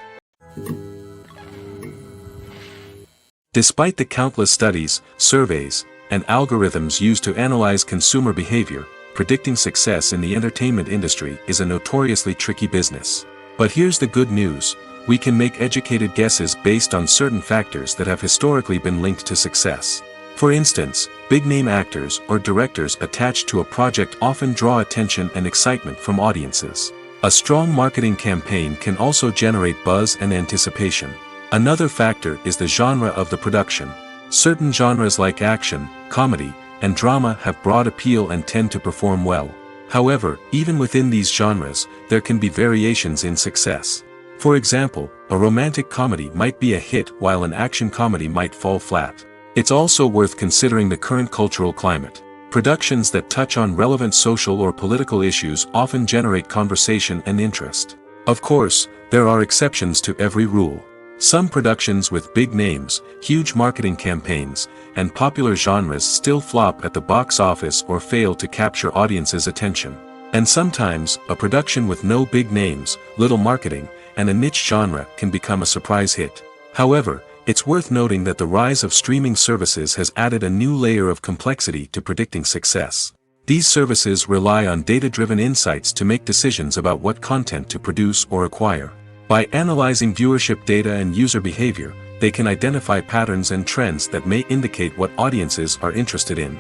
Despite the countless studies, surveys, and algorithms used to analyze consumer behavior, predicting success in the entertainment industry is a notoriously tricky business. But here's the good news. We can make educated guesses based on certain factors that have historically been linked to success. For instance, big-name actors or directors attached to a project often draw attention and excitement from audiences. A strong marketing campaign can also generate buzz and anticipation. Another factor is the genre of the production. Certain genres like action, comedy, and drama have broad appeal and tend to perform well. However, even within these genres, there can be variations in success. For example, a romantic comedy might be a hit while an action comedy might fall flat. It's also worth considering the current cultural climate. Productions that touch on relevant social or political issues often generate conversation and interest. Of course, there are exceptions to every rule. Some productions with big names, huge marketing campaigns, and popular genres still flop at the box office or fail to capture audiences' attention. And sometimes, a production with no big names, little marketing, and a niche genre can become a surprise hit. However, it's worth noting that the rise of streaming services has added a new layer of complexity to predicting success. These services rely on data-driven insights to make decisions about what content to produce or acquire. By analyzing viewership data and user behavior, they can identify patterns and trends that may indicate what audiences are interested in.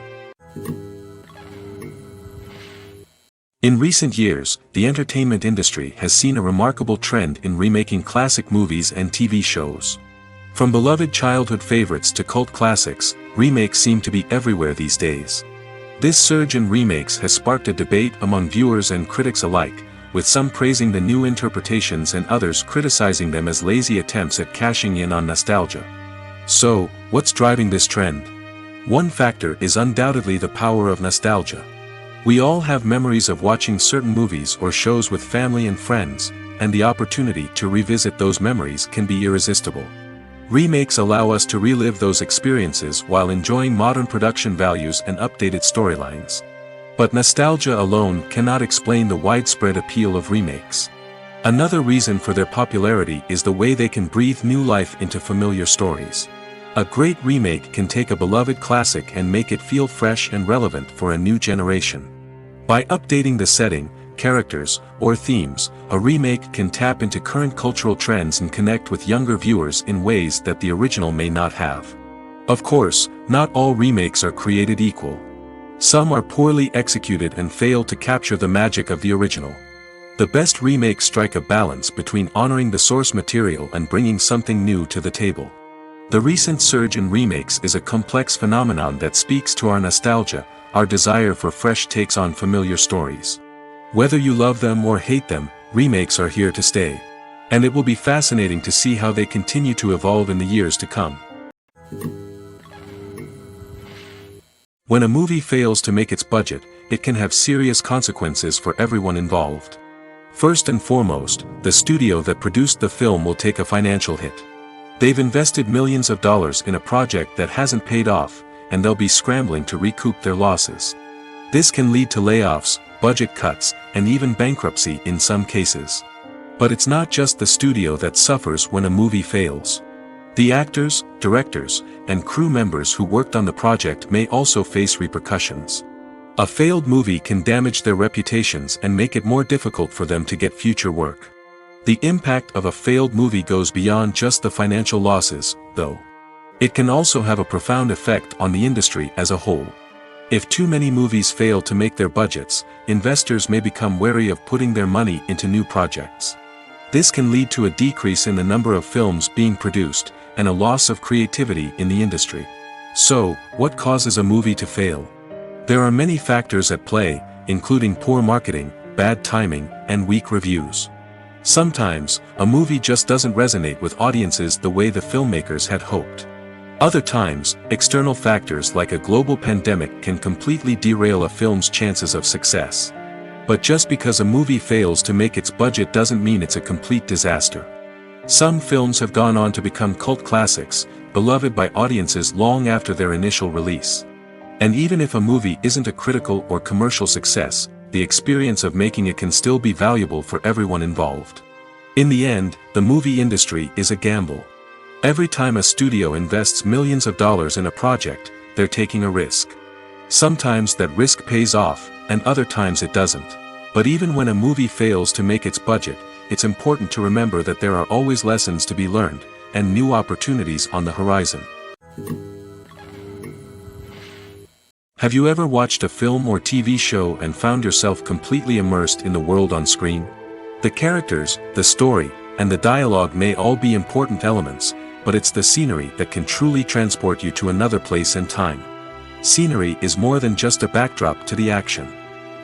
In recent years, the entertainment industry has seen a remarkable trend in remaking classic movies and TV shows. From beloved childhood favorites to cult classics, remakes seem to be everywhere these days. This surge in remakes has sparked a debate among viewers and critics alike, with some praising the new interpretations and others criticizing them as lazy attempts at cashing in on nostalgia. So, what's driving this trend? One factor is undoubtedly the power of nostalgia. We all have memories of watching certain movies or shows with family and friends, and the opportunity to revisit those memories can be irresistible. Remakes allow us to relive those experiences while enjoying modern production values and updated storylines. But nostalgia alone cannot explain the widespread appeal of remakes. Another reason for their popularity is the way they can breathe new life into familiar stories. A great remake can take a beloved classic and make it feel fresh and relevant for a new generation. By updating the setting, characters, or themes, a remake can tap into current cultural trends and connect with younger viewers in ways that the original may not have. Of course, not all remakes are created equal. Some are poorly executed and fail to capture the magic of the original. The best remakes strike a balance between honoring the source material and bringing something new to the table. The recent surge in remakes is a complex phenomenon that speaks to our nostalgia, our desire for fresh takes on familiar stories. Whether you love them or hate them, remakes are here to stay. And it will be fascinating to see how they continue to evolve in the years to come. When a movie fails to make its budget, it can have serious consequences for everyone involved. First and foremost, the studio that produced the film will take a financial hit. They've invested millions of dollars in a project that hasn't paid off, and they'll be scrambling to recoup their losses. This can lead to layoffs, budget cuts, and even bankruptcy in some cases. But it's not just the studio that suffers when a movie fails. The actors, directors, and crew members who worked on the project may also face repercussions. A failed movie can damage their reputations and make it more difficult for them to get future work. The impact of a failed movie goes beyond just the financial losses, though. It can also have a profound effect on the industry as a whole. If too many movies fail to make their budgets, investors may become wary of putting their money into new projects. This can lead to a decrease in the number of films being produced, and a loss of creativity in the industry. So, what causes a movie to fail? There are many factors at play, including poor marketing, bad timing, and weak reviews. Sometimes, a movie just doesn't resonate with audiences the way the filmmakers had hoped. Other times, external factors like a global pandemic can completely derail a film's chances of success. But just because a movie fails to make its budget doesn't mean it's a complete disaster. Some films have gone on to become cult classics, beloved by audiences long after their initial release. And even if a movie isn't a critical or commercial success, the experience of making it can still be valuable for everyone involved. In the end, the movie industry is a gamble. Every time a studio invests millions of dollars in a project, they're taking a risk. Sometimes that risk pays off, and other times it doesn't. But even when a movie fails to make its budget, it's important to remember that there are always lessons to be learned, and new opportunities on the horizon. Have you ever watched a film or TV show and found yourself completely immersed in the world on screen? The characters, the story, and the dialogue may all be important elements, but it's the scenery that can truly transport you to another place and time. Scenery is more than just a backdrop to the action.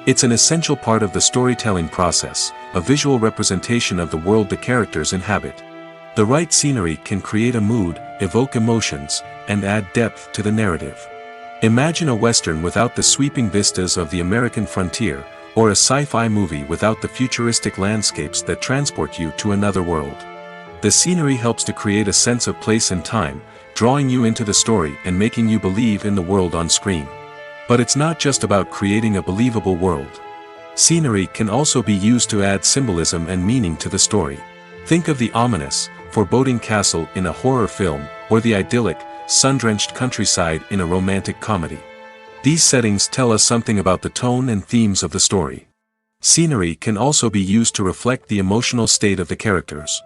It's an essential part of the storytelling process, a visual representation of the world the characters inhabit. The right scenery can create a mood, evoke emotions, and add depth to the narrative. Imagine a Western without the sweeping vistas of the American frontier, or a sci-fi movie without the futuristic landscapes that transport you to another world. The scenery helps to create a sense of place and time, drawing you into the story and making you believe in the world on screen. But it's not just about creating a believable world. Scenery can also be used to add symbolism and meaning to the story. Think of the ominous, foreboding castle in a horror film, or the idyllic, sun-drenched countryside in a romantic comedy. These settings tell us something about the tone and themes of the story. Scenery can also be used to reflect the emotional state of the characters.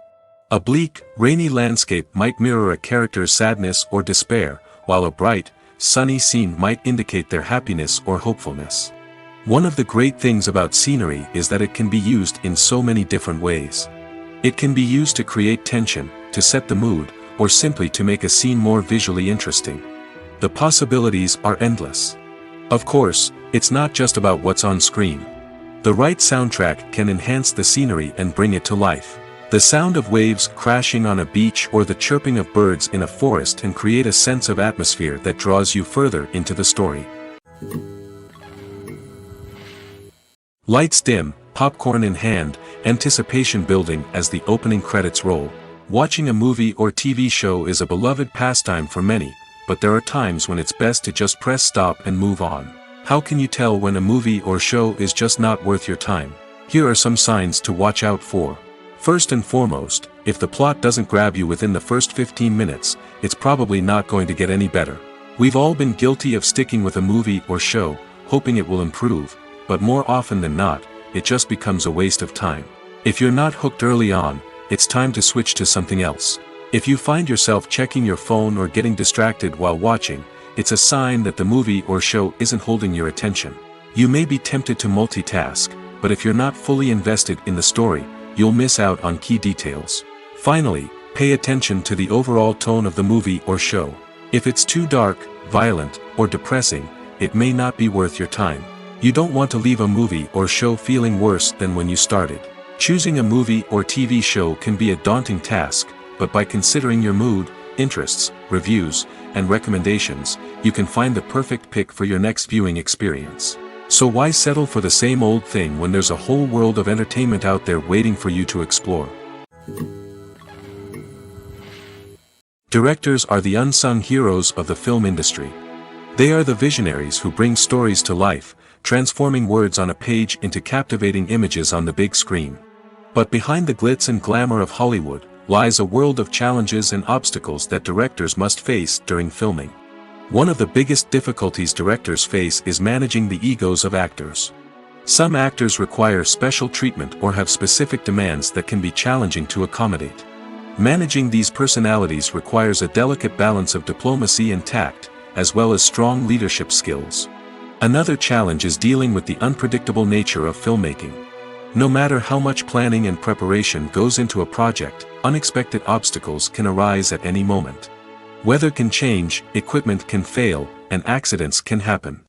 A bleak, rainy landscape might mirror a character's sadness or despair, while a bright, sunny scene might indicate their happiness or hopefulness. One of the great things about scenery is that it can be used in so many different ways. It can be used to create tension, to set the mood, or simply to make a scene more visually interesting. The possibilities are endless. Of course, it's not just about what's on screen. The right soundtrack can enhance the scenery and bring it to life. The sound of waves crashing on a beach or the chirping of birds in a forest can create a sense of atmosphere that draws you further into the story. Lights dim, popcorn in hand, anticipation building as the opening credits roll. Watching a movie or TV show is a beloved pastime for many, but there are times when it's best to just press stop and move on. How can you tell when a movie or show is just not worth your time? Here are some signs to watch out for. First and foremost, if the plot doesn't grab you within the first 15 minutes, it's probably not going to get any better. We've all been guilty of sticking with a movie or show, hoping it will improve, but more often than not, it just becomes a waste of time. If you're not hooked early on, it's time to switch to something else. If you find yourself checking your phone or getting distracted while watching, it's a sign that the movie or show isn't holding your attention. You may be tempted to multitask, but if you're not fully invested in the story, you'll miss out on key details. Finally, pay attention to the overall tone of the movie or show. If it's too dark, violent, or depressing, it may not be worth your time. You don't want to leave a movie or show feeling worse than when you started. Choosing a movie or TV show can be a daunting task, but by considering your mood, interests, reviews, and recommendations, you can find the perfect pick for your next viewing experience. So why settle for the same old thing when there's a whole world of entertainment out there waiting for you to explore? Directors are the unsung heroes of the film industry. They are the visionaries who bring stories to life, transforming words on a page into captivating images on the big screen. But behind the glitz and glamour of Hollywood, lies a world of challenges and obstacles that directors must face during filming. One of the biggest difficulties directors face is managing the egos of actors. Some actors require special treatment or have specific demands that can be challenging to accommodate. Managing these personalities requires a delicate balance of diplomacy and tact, as well as strong leadership skills. Another challenge is dealing with the unpredictable nature of filmmaking. No matter how much planning and preparation goes into a project, unexpected obstacles can arise at any moment. Weather can change, equipment can fail, and accidents can happen.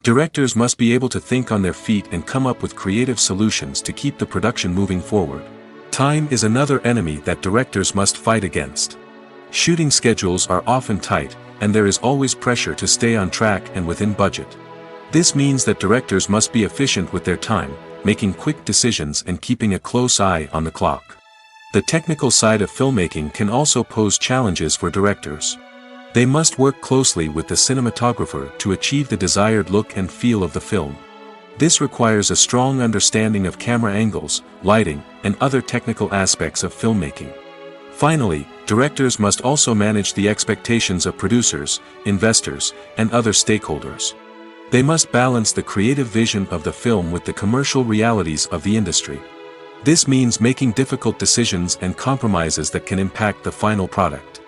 Directors must be able to think on their feet and come up with creative solutions to keep the production moving forward. Time is another enemy that directors must fight against. Shooting schedules are often tight, and there is always pressure to stay on track and within budget. This means that directors must be efficient with their time, making quick decisions and keeping a close eye on the clock. The technical side of filmmaking can also pose challenges for directors. They must work closely with the cinematographer to achieve the desired look and feel of the film. This requires a strong understanding of camera angles, lighting, and other technical aspects of filmmaking. Finally, directors must also manage the expectations of producers, investors, and other stakeholders. They must balance the creative vision of the film with the commercial realities of the industry. This means making difficult decisions and compromises that can impact the final product.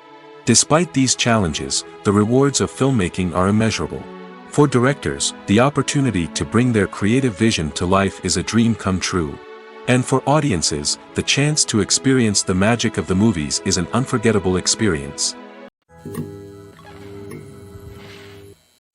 Despite these challenges, the rewards of filmmaking are immeasurable. For directors, the opportunity to bring their creative vision to life is a dream come true. And for audiences, the chance to experience the magic of the movies is an unforgettable experience.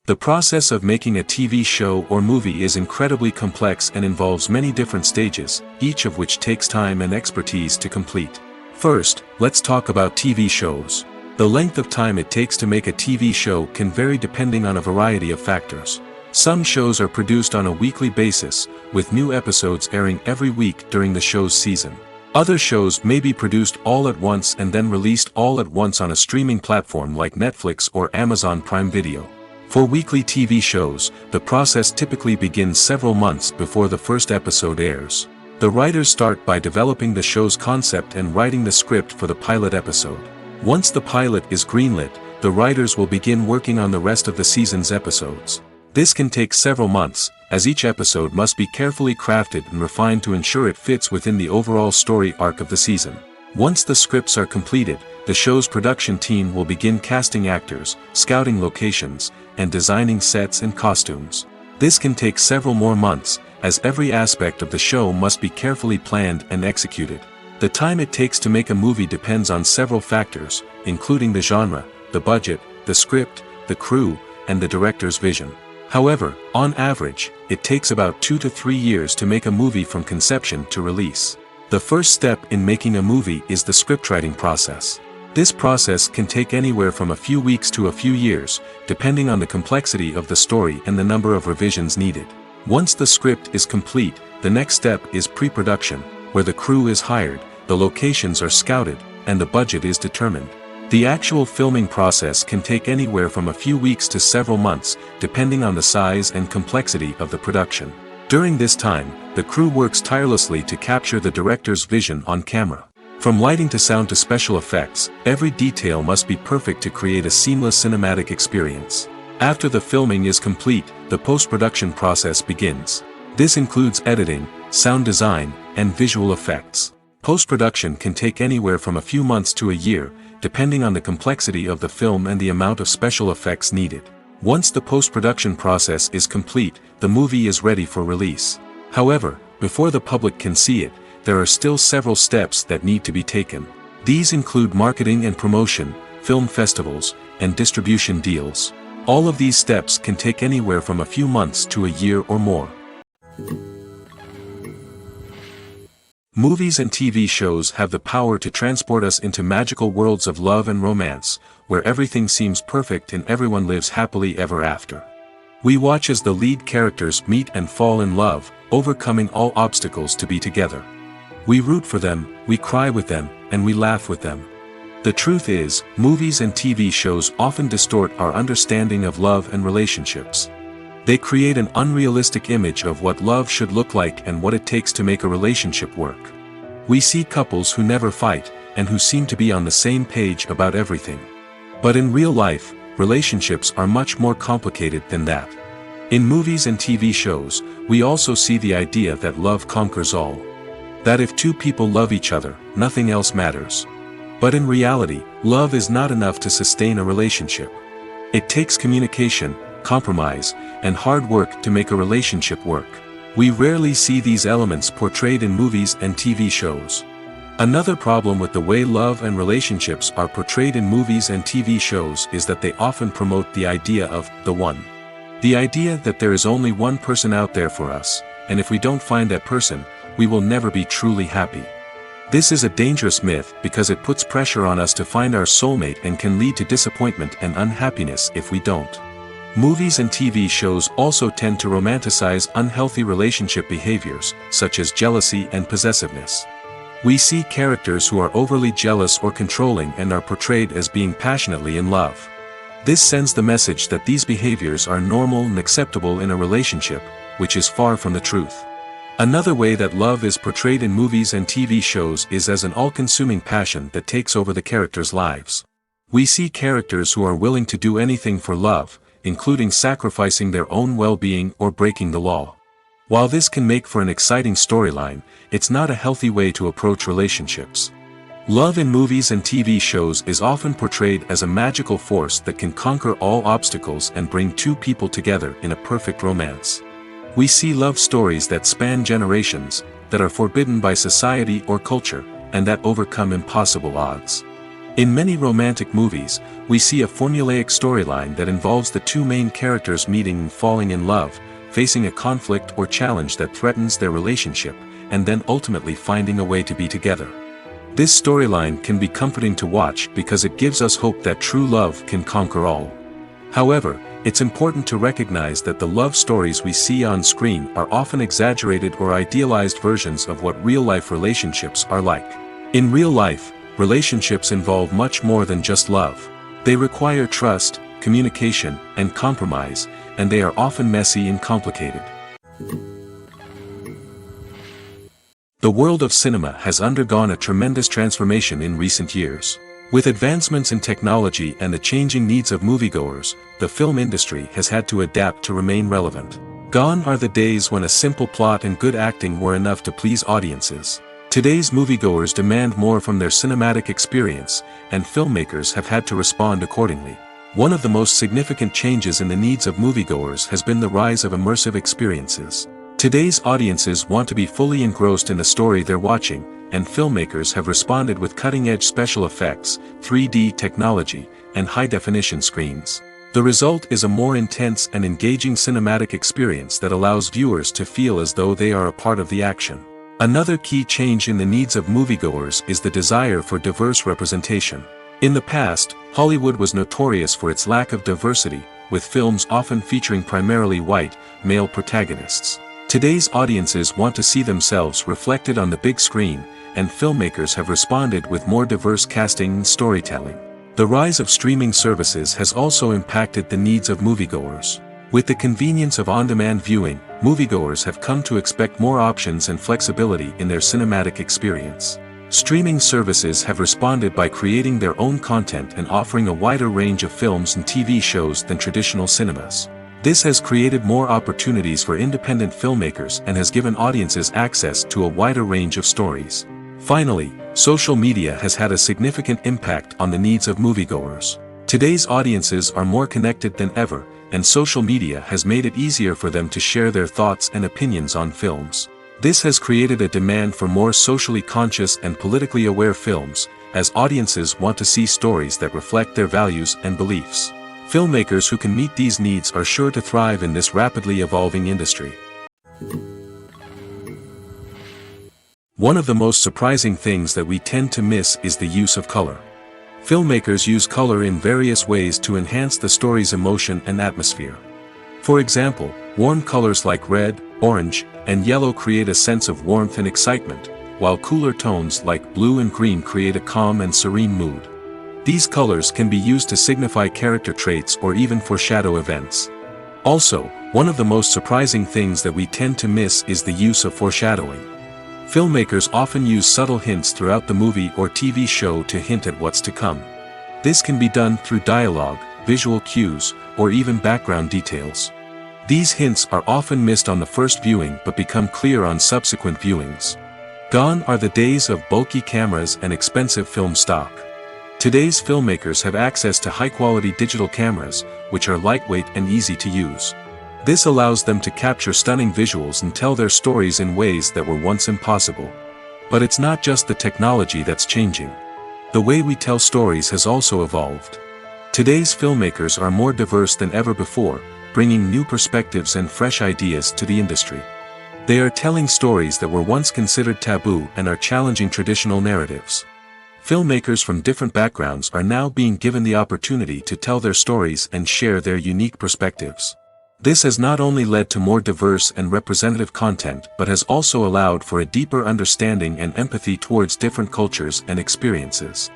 The process of making a TV show or movie is incredibly complex and involves many different stages, each of which takes time and expertise to complete. First, let's talk about TV shows. The length of time it takes to make a TV show can vary depending on a variety of factors. Some shows are produced on a weekly basis, with new episodes airing every week during the show's season. Other shows may be produced all at once and then released all at once on a streaming platform like Netflix or Amazon Prime Video. For weekly TV shows, the process typically begins several months before the first episode airs. The writers start by developing the show's concept and writing the script for the pilot episode. Once the pilot is greenlit, the writers will begin working on the rest of the season's episodes. This can take several months, as each episode must be carefully crafted and refined to ensure it fits within the overall story arc of the season. Once the scripts are completed, the show's production team will begin casting actors, scouting locations, and designing sets and costumes. This can take several more months, as every aspect of the show must be carefully planned and executed. The time it takes to make a movie depends on several factors, including the genre, the budget, the script, the crew, and the director's vision. However, on average, it takes about 2 to 3 years to make a movie from conception to release. The first step in making a movie is the scriptwriting process. This process can take anywhere from a few weeks to a few years, depending on the complexity of the story and the number of revisions needed. Once the script is complete, the next step is pre-production, where the crew is hired, the locations are scouted, and the budget is determined. The actual filming process can take anywhere from a few weeks to several months, depending on the size and complexity of the production. During this time, the crew works tirelessly to capture the director's vision on camera. From lighting to sound to special effects, every detail must be perfect to create a seamless cinematic experience. After the filming is complete, the post-production process begins. This includes editing, sound design, and visual effects. Post-production can take anywhere from a few months to a year, depending on the complexity of the film and the amount of special effects needed. Once the post-production process is complete, the movie is ready for release. However, before the public can see it, there are still several steps that need to be taken. These include marketing and promotion, film festivals, and distribution deals. All of these steps can take anywhere from a few months to a year or more. Movies and TV shows have the power to transport us into magical worlds of love and romance, where everything seems perfect and everyone lives happily ever after. We watch as the lead characters meet and fall in love, overcoming all obstacles to be together. We root for them, we cry with them, and we laugh with them. The truth is, movies and TV shows often distort our understanding of love and relationships. They create an unrealistic image of what love should look like and what it takes to make a relationship work. We see couples who never fight, and who seem to be on the same page about everything. But in real life, relationships are much more complicated than that. In movies and TV shows, we also see the idea that love conquers all. That if two people love each other, nothing else matters. But in reality, love is not enough to sustain a relationship. It takes communication, compromise, and hard work to make a relationship work. We rarely see these elements portrayed in movies and TV shows. Another problem with the way love and relationships are portrayed in movies and TV shows is that they often promote the idea of the one. The idea that there is only one person out there for us, and if we don't find that person, we will never be truly happy. This is a dangerous myth because it puts pressure on us to find our soulmate and can lead to disappointment and unhappiness if we don't. Movies and TV shows also tend to romanticize unhealthy relationship behaviors, such as jealousy and possessiveness. We see characters who are overly jealous or controlling and are portrayed as being passionately in love. This sends the message that these behaviors are normal and acceptable in a relationship, which is far from the truth. Another way that love is portrayed in movies and TV shows is as an all-consuming passion that takes over the characters' lives. We see characters who are willing to do anything for love, including sacrificing their own well-being or breaking the law. While this can make for an exciting storyline, it's not a healthy way to approach relationships. Love in movies and TV shows is often portrayed as a magical force that can conquer all obstacles and bring two people together in a perfect romance. We see love stories that span generations, that are forbidden by society or culture, and that overcome impossible odds. In many romantic movies, we see a formulaic storyline that involves the two main characters meeting and falling in love, facing a conflict or challenge that threatens their relationship, and then ultimately finding a way to be together. This storyline can be comforting to watch because it gives us hope that true love can conquer all. However, it's important to recognize that the love stories we see on screen are often exaggerated or idealized versions of what real-life relationships are like. In real life, relationships involve much more than just love. They require trust, communication, and compromise, and they are often messy and complicated. The world of cinema has undergone a tremendous transformation in recent years. With advancements in technology and the changing needs of moviegoers, the film industry has had to adapt to remain relevant. Gone are the days when a simple plot and good acting were enough to please audiences. Today's moviegoers demand more from their cinematic experience, and filmmakers have had to respond accordingly. One of the most significant changes in the needs of moviegoers has been the rise of immersive experiences. Today's audiences want to be fully engrossed in the story they're watching, and filmmakers have responded with cutting-edge special effects, 3D technology, and high-definition screens. The result is a more intense and engaging cinematic experience that allows viewers to feel as though they are a part of the action. Another key change in the needs of moviegoers is the desire for diverse representation. In the past, Hollywood was notorious for its lack of diversity, with films often featuring primarily white, male protagonists. Today's audiences want to see themselves reflected on the big screen, and filmmakers have responded with more diverse casting and storytelling. The rise of streaming services has also impacted the needs of moviegoers. With the convenience of on-demand viewing, moviegoers have come to expect more options and flexibility in their cinematic experience. Streaming services have responded by creating their own content and offering a wider range of films and TV shows than traditional cinemas. This has created more opportunities for independent filmmakers and has given audiences access to a wider range of stories. Finally, social media has had a significant impact on the needs of moviegoers. Today's audiences are more connected than ever, and social media has made it easier for them to share their thoughts and opinions on films. This has created a demand for more socially conscious and politically aware films, as audiences want to see stories that reflect their values and beliefs. Filmmakers who can meet these needs are sure to thrive in this rapidly evolving industry. One of the most surprising things that we tend to miss is the use of color. Filmmakers use color in various ways to enhance the story's emotion and atmosphere. For example, warm colors like red, orange, and yellow create a sense of warmth and excitement, while cooler tones like blue and green create a calm and serene mood. These colors can be used to signify character traits or even foreshadow events. Also, one of the most surprising things that we tend to miss is the use of foreshadowing. Filmmakers often use subtle hints throughout the movie or TV show to hint at what's to come. This can be done through dialogue, visual cues, or even background details. These hints are often missed on the first viewing but become clear on subsequent viewings. Gone are the days of bulky cameras and expensive film stock. Today's filmmakers have access to high-quality digital cameras, which are lightweight and easy to use. This allows them to capture stunning visuals and tell their stories in ways that were once impossible. But it's not just the technology that's changing. The way we tell stories has also evolved. Today's filmmakers are more diverse than ever before, bringing new perspectives and fresh ideas to the industry. They are telling stories that were once considered taboo and are challenging traditional narratives. Filmmakers from different backgrounds are now being given the opportunity to tell their stories and share their unique perspectives. This has not only led to more diverse and representative content but has also allowed for a deeper understanding and empathy towards different cultures and experiences.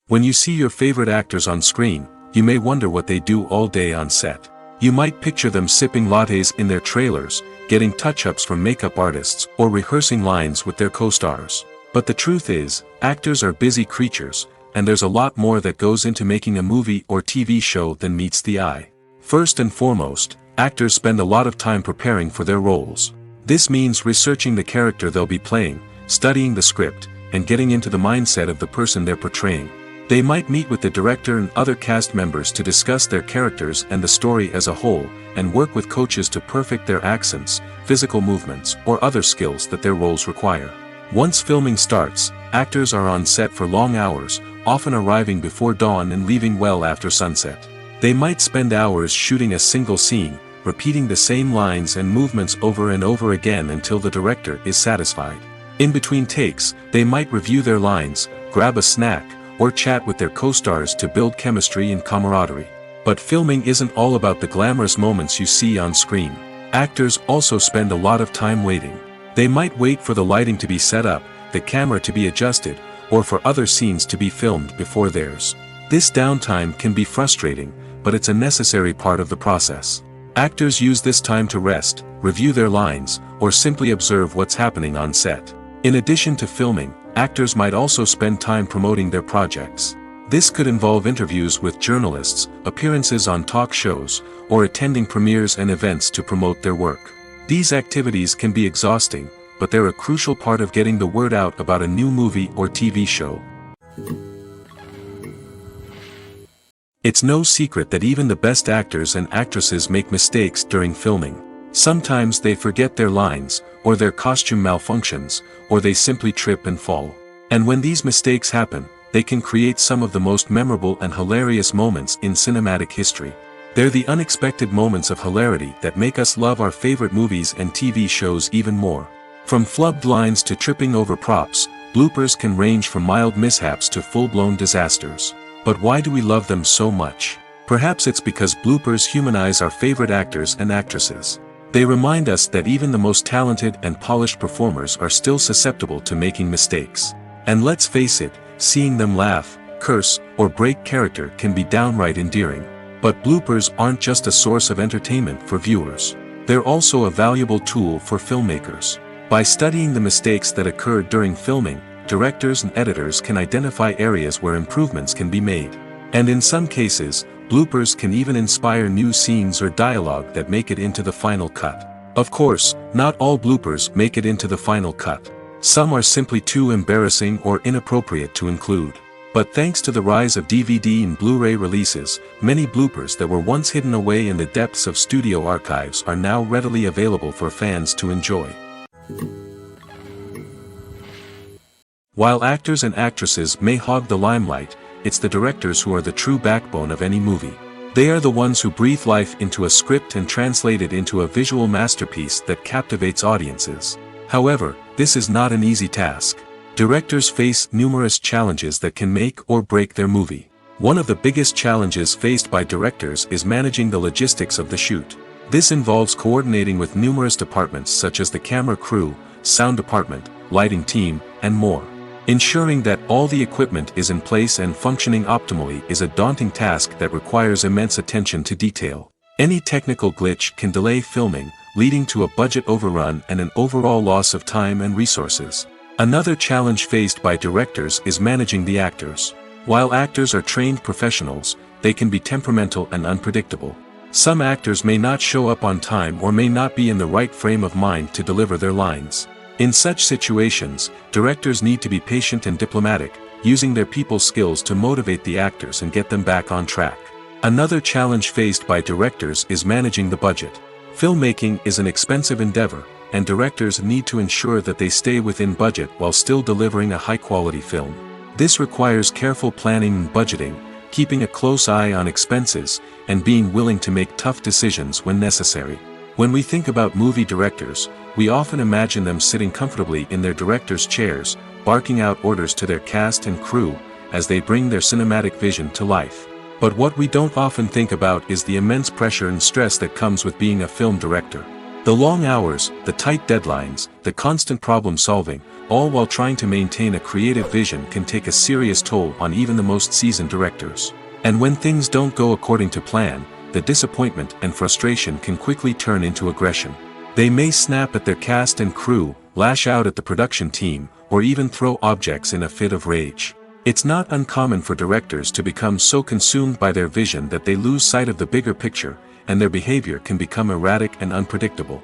When you see your favorite actors on screen, you may wonder what they do all day on set. You might picture them sipping lattes in their trailers, getting touch-ups from makeup artists, or rehearsing lines with their co-stars. But the truth is, actors are busy creatures, and there's a lot more that goes into making a movie or TV show than meets the eye. First and foremost, actors spend a lot of time preparing for their roles. This means researching the character they'll be playing, studying the script, and getting into the mindset of the person they're portraying. They might meet with the director and other cast members to discuss their characters and the story as a whole, and work with coaches to perfect their accents, physical movements, or other skills that their roles require. Once filming starts, actors are on set for long hours, often arriving before dawn and leaving well after sunset. They might spend hours shooting a single scene, repeating the same lines and movements over and over again until the director is satisfied. In between takes, they might review their lines, grab a snack, or chat with their co-stars to build chemistry and camaraderie. But filming isn't all about the glamorous moments you see on screen. Actors also spend a lot of time waiting. They might wait for the lighting to be set up, the camera to be adjusted, or for other scenes to be filmed before theirs. This downtime can be frustrating, but it's a necessary part of the process. Actors use this time to rest, review their lines, or simply observe what's happening on set. In addition to filming, actors might also spend time promoting their projects. This could involve interviews with journalists, appearances on talk shows, or attending premieres and events to promote their work. These activities can be exhausting, but they're a crucial part of getting the word out about a new movie or TV show. It's no secret that even the best actors and actresses make mistakes during filming. Sometimes they forget their lines, or their costume malfunctions, or they simply trip and fall. And when these mistakes happen, they can create some of the most memorable and hilarious moments in cinematic history. They're the unexpected moments of hilarity that make us love our favorite movies and TV shows even more. From flubbed lines to tripping over props, bloopers can range from mild mishaps to full-blown disasters. But why do we love them so much? Perhaps it's because bloopers humanize our favorite actors and actresses. They remind us that even the most talented and polished performers are still susceptible to making mistakes. And let's face it, seeing them laugh, curse, or break character can be downright endearing. But bloopers aren't just a source of entertainment for viewers. They're also a valuable tool for filmmakers. By studying the mistakes that occurred during filming, directors and editors can identify areas where improvements can be made. And in some cases, bloopers can even inspire new scenes or dialogue that make it into the final cut. Of course, not all bloopers make it into the final cut. Some are simply too embarrassing or inappropriate to include. But thanks to the rise of DVD and Blu-ray releases, many bloopers that were once hidden away in the depths of studio archives are now readily available for fans to enjoy. While actors and actresses may hog the limelight, it's the directors who are the true backbone of any movie. They are the ones who breathe life into a script and translate it into a visual masterpiece that captivates audiences. However, this is not an easy task. Directors face numerous challenges that can make or break their movie. One of the biggest challenges faced by directors is managing the logistics of the shoot. This involves coordinating with numerous departments such as the camera crew, sound department, lighting team, and more. Ensuring that all the equipment is in place and functioning optimally is a daunting task that requires immense attention to detail. Any technical glitch can delay filming, leading to a budget overrun and an overall loss of time and resources. Another challenge faced by directors is managing the actors. While actors are trained professionals, they can be temperamental and unpredictable. Some actors may not show up on time or may not be in the right frame of mind to deliver their lines. In such situations, directors need to be patient and diplomatic, using their people skills to motivate the actors and get them back on track. Another challenge faced by directors is managing the budget. Filmmaking is an expensive endeavor, and directors need to ensure that they stay within budget while still delivering a high-quality film. This requires careful planning and budgeting, keeping a close eye on expenses, and being willing to make tough decisions when necessary. When we think about movie directors, we often imagine them sitting comfortably in their director's chairs, barking out orders to their cast and crew, as they bring their cinematic vision to life. But what we don't often think about is the immense pressure and stress that comes with being a film director. The long hours, the tight deadlines, the constant problem solving, all while trying to maintain a creative vision can take a serious toll on even the most seasoned directors. And when things don't go according to plan, the disappointment and frustration can quickly turn into aggression. They may snap at their cast and crew, lash out at the production team, or even throw objects in a fit of rage. It's not uncommon for directors to become so consumed by their vision that they lose sight of the bigger picture, and their behavior can become erratic and unpredictable.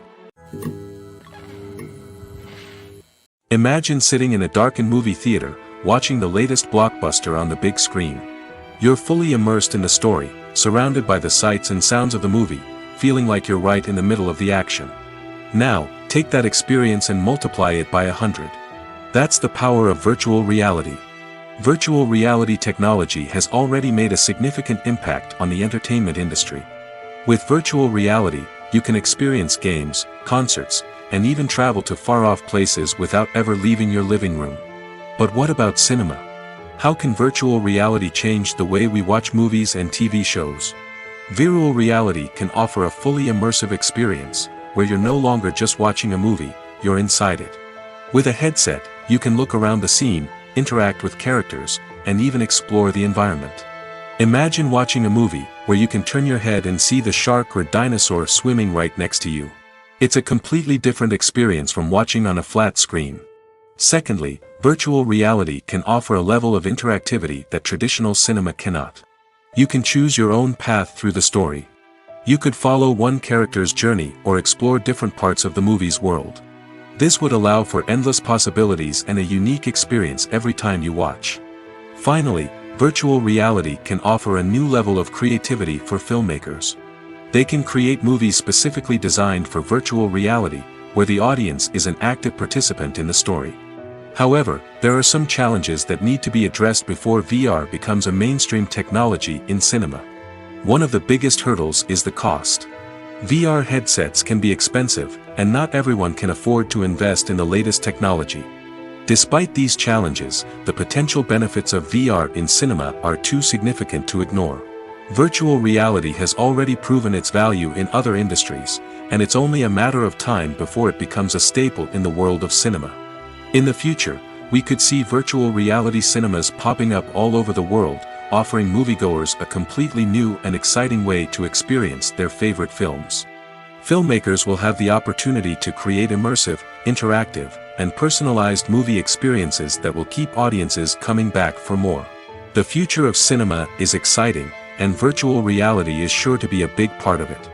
Imagine sitting in a darkened movie theater, watching the latest blockbuster on the big screen. You're fully immersed in the story, surrounded by the sights and sounds of the movie, feeling like you're right in the middle of the action. Now, take that experience and multiply it by 100. That's the power of virtual reality. Virtual reality technology has already made a significant impact on the entertainment industry. With virtual reality, you can experience games, concerts, and even travel to far-off places without ever leaving your living room. But what about cinema? How can virtual reality change the way we watch movies and TV shows? Virtual reality can offer a fully immersive experience, where you're no longer just watching a movie, you're inside it. With a headset, you can look around the scene, interact with characters, and even explore the environment. Imagine watching a movie where you can turn your head and see the shark or dinosaur swimming right next to you. It's a completely different experience from watching on a flat screen. Secondly, virtual reality can offer a level of interactivity that traditional cinema cannot. You can choose your own path through the story. You could follow one character's journey or explore different parts of the movie's world. This would allow for endless possibilities and a unique experience every time you watch. Finally, virtual reality can offer a new level of creativity for filmmakers. They can create movies specifically designed for virtual reality, where the audience is an active participant in the story. However, there are some challenges that need to be addressed before VR becomes a mainstream technology in cinema. One of the biggest hurdles is the cost. VR headsets can be expensive, and not everyone can afford to invest in the latest technology. Despite these challenges, the potential benefits of VR in cinema are too significant to ignore. Virtual reality has already proven its value in other industries, and it's only a matter of time before it becomes a staple in the world of cinema. In the future, we could see virtual reality cinemas popping up all over the world, offering moviegoers a completely new and exciting way to experience their favorite films. Filmmakers will have the opportunity to create immersive, interactive, and personalized movie experiences that will keep audiences coming back for more. The future of cinema is exciting, and virtual reality is sure to be a big part of it.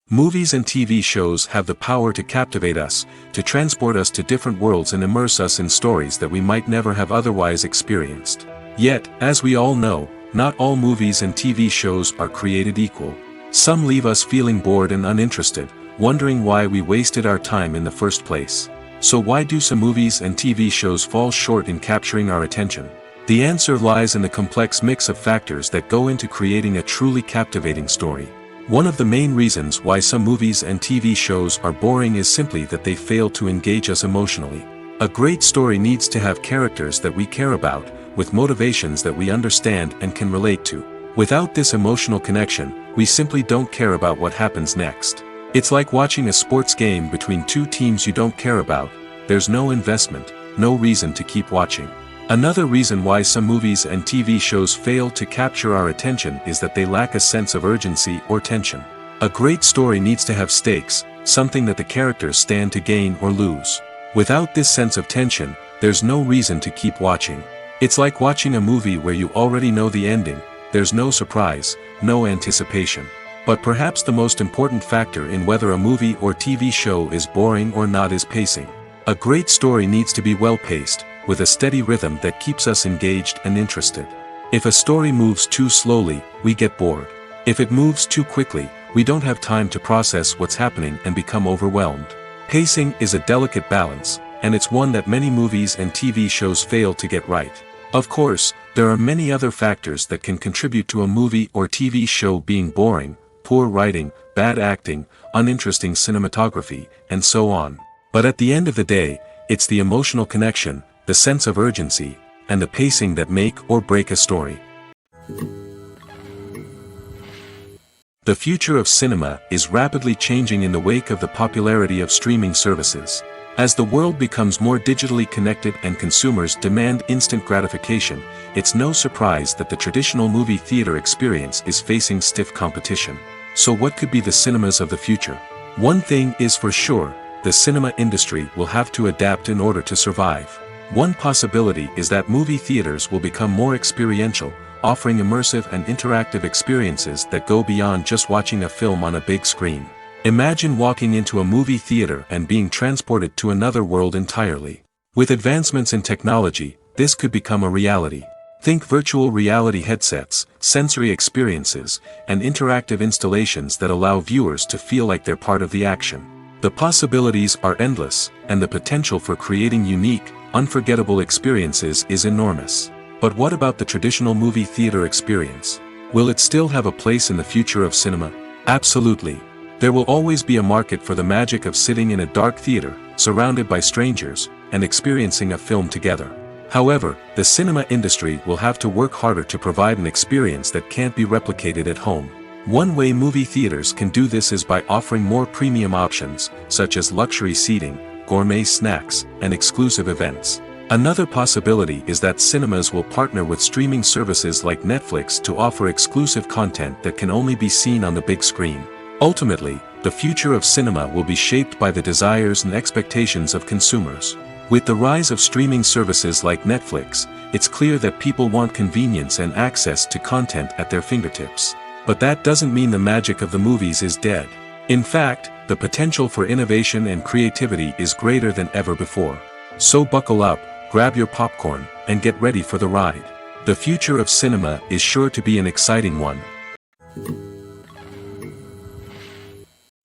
Movies and TV shows have the power to captivate us, to transport us to different worlds and immerse us in stories that we might never have otherwise experienced. Yet, as we all know, not all movies and TV shows are created equal. Some leave us feeling bored and uninterested, wondering why we wasted our time in the first place. So why do some movies and TV shows fall short in capturing our attention? The answer lies in the complex mix of factors that go into creating a truly captivating story. One of the main reasons why some movies and TV shows are boring is simply that they fail to engage us emotionally. A great story needs to have characters that we care about, with motivations that we understand and can relate to. Without this emotional connection, we simply don't care about what happens next. It's like watching a sports game between two teams you don't care about. There's no investment, no reason to keep watching. Another reason why some movies and TV shows fail to capture our attention is that they lack a sense of urgency or tension. A great story needs to have stakes, something that the characters stand to gain or lose. Without this sense of tension, there's no reason to keep watching. It's like watching a movie where you already know the ending. There's no surprise, no anticipation. But perhaps the most important factor in whether a movie or TV show is boring or not is pacing. A great story needs to be well-paced, with a steady rhythm that keeps us engaged and interested. If a story moves too slowly, we get bored. If it moves too quickly, we don't have time to process what's happening and become overwhelmed. Pacing is a delicate balance, and it's one that many movies and TV shows fail to get right. Of course, there are many other factors that can contribute to a movie or TV show being boring: poor writing, bad acting, uninteresting cinematography, and so on. But at the end of the day, it's the emotional connection, the sense of urgency, and the pacing that make or break a story. The future of cinema is rapidly changing in the wake of the popularity of streaming services. As the world becomes more digitally connected and consumers demand instant gratification, it's no surprise that the traditional movie theater experience is facing stiff competition. So what could be the cinemas of the future? One thing is for sure: the cinema industry will have to adapt in order to survive. One possibility is that movie theaters will become more experiential, offering immersive and interactive experiences that go beyond just watching a film on a big screen. Imagine walking into a movie theater and being transported to another world entirely. With advancements in technology, this could become a reality. Think virtual reality headsets, sensory experiences, and interactive installations that allow viewers to feel like they're part of the action. The possibilities are endless, and the potential for creating unique, unforgettable experiences is enormous. But what about the traditional movie theater experience? Will it still have a place in the future of cinema? Absolutely. There will always be a market for the magic of sitting in a dark theater, surrounded by strangers, and experiencing a film together. However, the cinema industry will have to work harder to provide an experience that can't be replicated at home. One way movie theaters can do this is by offering more premium options, such as luxury seating, gourmet snacks, and exclusive events. Another possibility is that cinemas will partner with streaming services like Netflix to offer exclusive content that can only be seen on the big screen. Ultimately, the future of cinema will be shaped by the desires and expectations of consumers. With the rise of streaming services like Netflix, it's clear that people want convenience and access to content at their fingertips. But that doesn't mean the magic of the movies is dead. In fact, the potential for innovation and creativity is greater than ever before. So buckle up, grab your popcorn, and get ready for the ride. The future of cinema is sure to be an exciting one.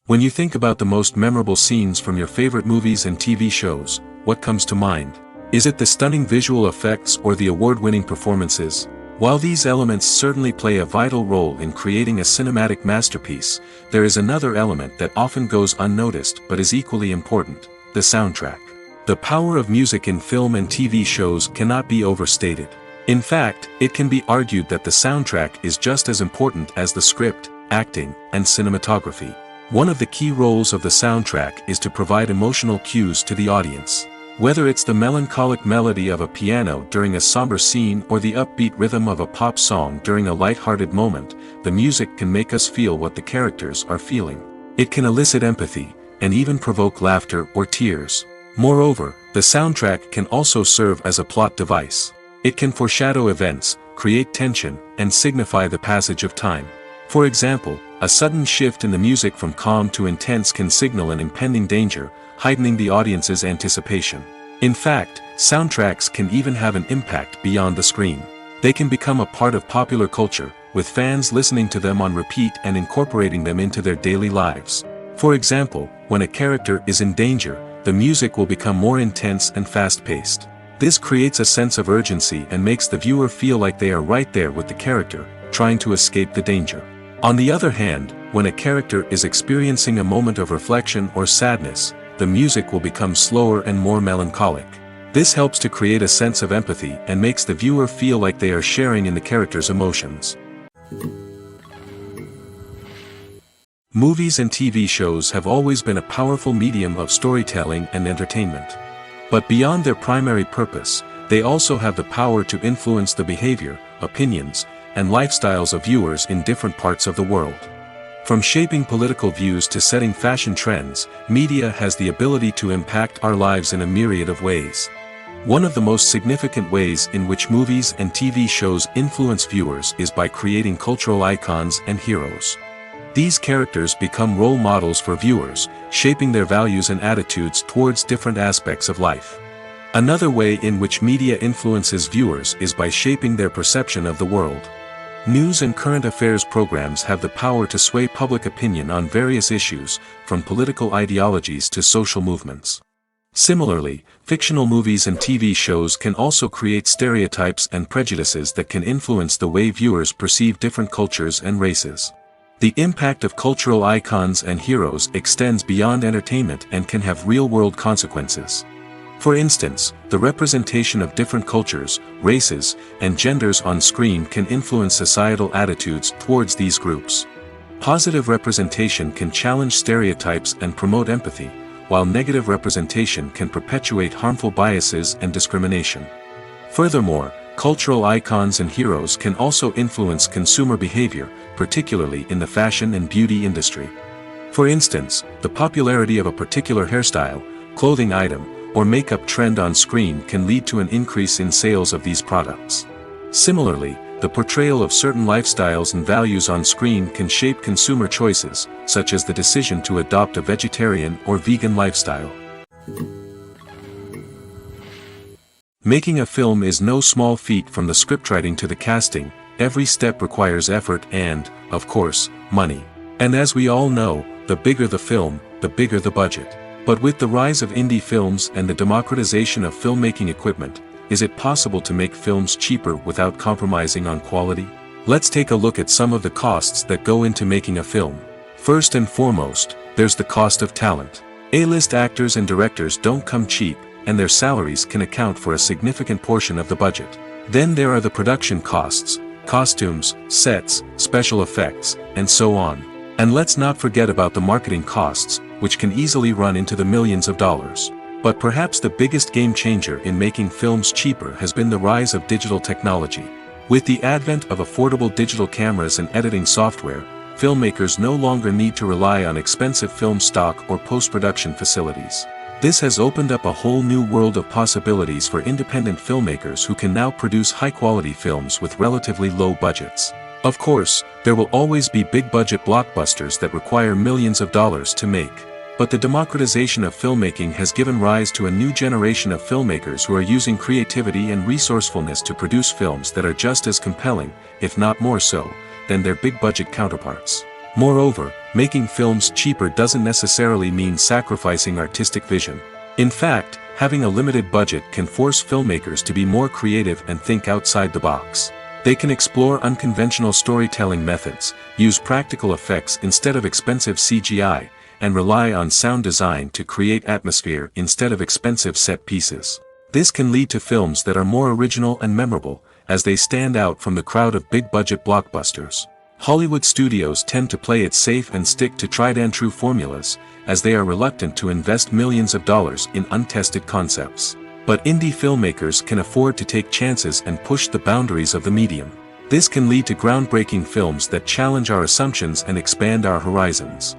When you think about the most memorable scenes from your favorite movies and TV shows, what comes to mind? Is it the stunning visual effects or the award-winning performances? While these elements certainly play a vital role in creating a cinematic masterpiece, there is another element that often goes unnoticed but is equally important: the soundtrack. The power of music in film and TV shows cannot be overstated. In fact, it can be argued that the soundtrack is just as important as the script, acting, and cinematography. One of the key roles of the soundtrack is to provide emotional cues to the audience. Whether it's the melancholic melody of a piano during a somber scene or the upbeat rhythm of a pop song during a light-hearted moment, the music can make us feel what the characters are feeling. It can elicit empathy, and even provoke laughter or tears. Moreover, the soundtrack can also serve as a plot device. It can foreshadow events, create tension, and signify the passage of time. For example, a sudden shift in the music from calm to intense can signal an impending danger, heightening the audience's anticipation. In fact, soundtracks can even have an impact beyond the screen. They can become a part of popular culture, with fans listening to them on repeat and incorporating them into their daily lives. For example, when a character is in danger, the music will become more intense and fast-paced. This creates a sense of urgency and makes the viewer feel like they are right there with the character, trying to escape the danger. On the other hand, when a character is experiencing a moment of reflection or sadness, the music will become slower and more melancholic. This helps to create a sense of empathy and makes the viewer feel like they are sharing in the character's emotions. Movies and TV shows have always been a powerful medium of storytelling and entertainment. But beyond their primary purpose, they also have the power to influence the behavior, opinions, and lifestyles of viewers in different parts of the world. From shaping political views to setting fashion trends, media has the ability to impact our lives in a myriad of ways. One of the most significant ways in which movies and TV shows influence viewers is by creating cultural icons and heroes. These characters become role models for viewers, shaping their values and attitudes towards different aspects of life. Another way in which media influences viewers is by shaping their perception of the world. News and current affairs programs have the power to sway public opinion on various issues, from political ideologies to social movements. Similarly, fictional movies and TV shows can also create stereotypes and prejudices that can influence the way viewers perceive different cultures and races. The impact of cultural icons and heroes extends beyond entertainment and can have real-world consequences. For instance, the representation of different cultures, races, and genders on screen can influence societal attitudes towards these groups. Positive representation can challenge stereotypes and promote empathy, while negative representation can perpetuate harmful biases and discrimination. Furthermore, cultural icons and heroes can also influence consumer behavior, particularly in the fashion and beauty industry. For instance, the popularity of a particular hairstyle, clothing item, or makeup trend on screen can lead to an increase in sales of these products. Similarly, the portrayal of certain lifestyles and values on screen can shape consumer choices, such as the decision to adopt a vegetarian or vegan lifestyle. Making a film is no small feat. From the scriptwriting to the casting, every step requires effort and, of course, money. And as we all know, the bigger the film, the bigger the budget. But with the rise of indie films and the democratization of filmmaking equipment, is it possible to make films cheaper without compromising on quality? Let's take a look at some of the costs that go into making a film. First and foremost, there's the cost of talent. A-list actors and directors don't come cheap, and their salaries can account for a significant portion of the budget. Then there are the production costs, costumes, sets, special effects, and so on. And let's not forget about the marketing costs, which can easily run into the millions of dollars. But perhaps the biggest game changer in making films cheaper has been the rise of digital technology. With the advent of affordable digital cameras and editing software, filmmakers no longer need to rely on expensive film stock or post-production facilities. This has opened up a whole new world of possibilities for independent filmmakers who can now produce high-quality films with relatively low budgets. Of course, there will always be big-budget blockbusters that require millions of dollars to make. But the democratization of filmmaking has given rise to a new generation of filmmakers who are using creativity and resourcefulness to produce films that are just as compelling, if not more so, than their big-budget counterparts. Moreover, making films cheaper doesn't necessarily mean sacrificing artistic vision. In fact, having a limited budget can force filmmakers to be more creative and think outside the box. They can explore unconventional storytelling methods, use practical effects instead of expensive CGI, and rely on sound design to create atmosphere instead of expensive set pieces. This can lead to films that are more original and memorable, as they stand out from the crowd of big-budget blockbusters. Hollywood studios tend to play it safe and stick to tried-and-true formulas, as they are reluctant to invest millions of dollars in untested concepts. But indie filmmakers can afford to take chances and push the boundaries of the medium. This can lead to groundbreaking films that challenge our assumptions and expand our horizons.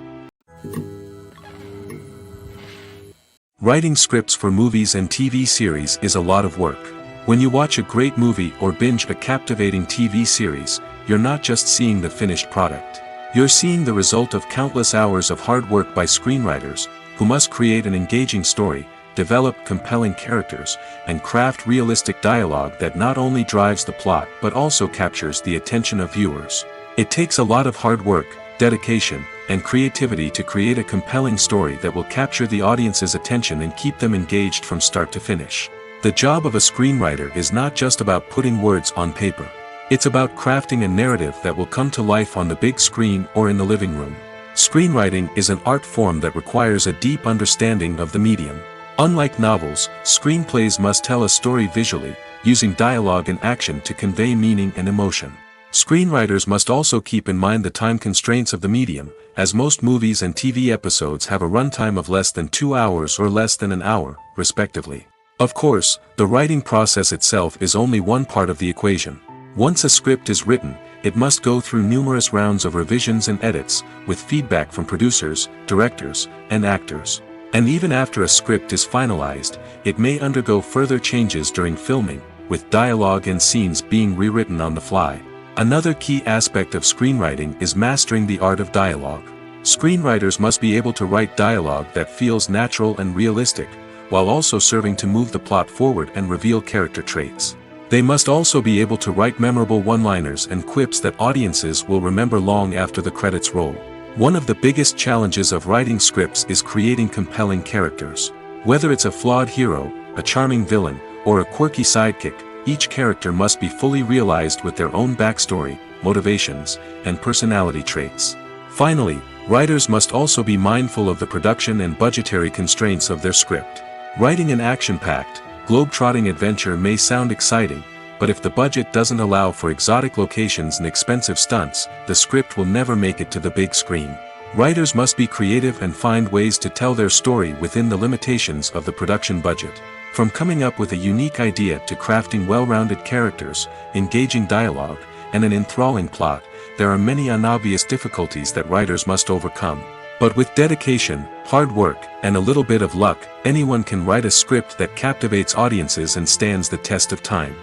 Writing scripts for movies and TV series is a lot of work. When you watch a great movie or binge a captivating TV series, you're not just seeing the finished product. You're seeing the result of countless hours of hard work by screenwriters, who must create an engaging story, develop compelling characters, and craft realistic dialogue that not only drives the plot but also captures the attention of viewers. It takes a lot of hard work, dedication, and creativity to create a compelling story that will capture the audience's attention and keep them engaged from start to finish. The job of a screenwriter is not just about putting words on paper. It's about crafting a narrative that will come to life on the big screen or in the living room. Screenwriting is an art form that requires a deep understanding of the medium. Unlike novels, screenplays must tell a story visually, using dialogue and action to convey meaning and emotion. Screenwriters must also keep in mind the time constraints of the medium, as most movies and TV episodes have a runtime of less than 2 hours or less than an hour, respectively. Of course, the writing process itself is only one part of the equation. Once a script is written, it must go through numerous rounds of revisions and edits, with feedback from producers, directors, and actors. And even after a script is finalized, it may undergo further changes during filming, with dialogue and scenes being rewritten on the fly. Another key aspect of screenwriting is mastering the art of dialogue. Screenwriters must be able to write dialogue that feels natural and realistic, while also serving to move the plot forward and reveal character traits. They must also be able to write memorable one-liners and quips that audiences will remember long after the credits roll. One of the biggest challenges of writing scripts is creating compelling characters. Whether it's a flawed hero, a charming villain, or a quirky sidekick, each character must be fully realized with their own backstory, motivations, and personality traits. Finally, writers must also be mindful of the production and budgetary constraints of their script. Writing an action-packed, globe-trotting adventure may sound exciting, but if the budget doesn't allow for exotic locations and expensive stunts, the script will never make it to the big screen. Writers must be creative and find ways to tell their story within the limitations of the production budget. From coming up with a unique idea to crafting well-rounded characters, engaging dialogue, and an enthralling plot, there are many unobvious difficulties that writers must overcome. But with dedication, hard work, and a little bit of luck, anyone can write a script that captivates audiences and stands the test of time.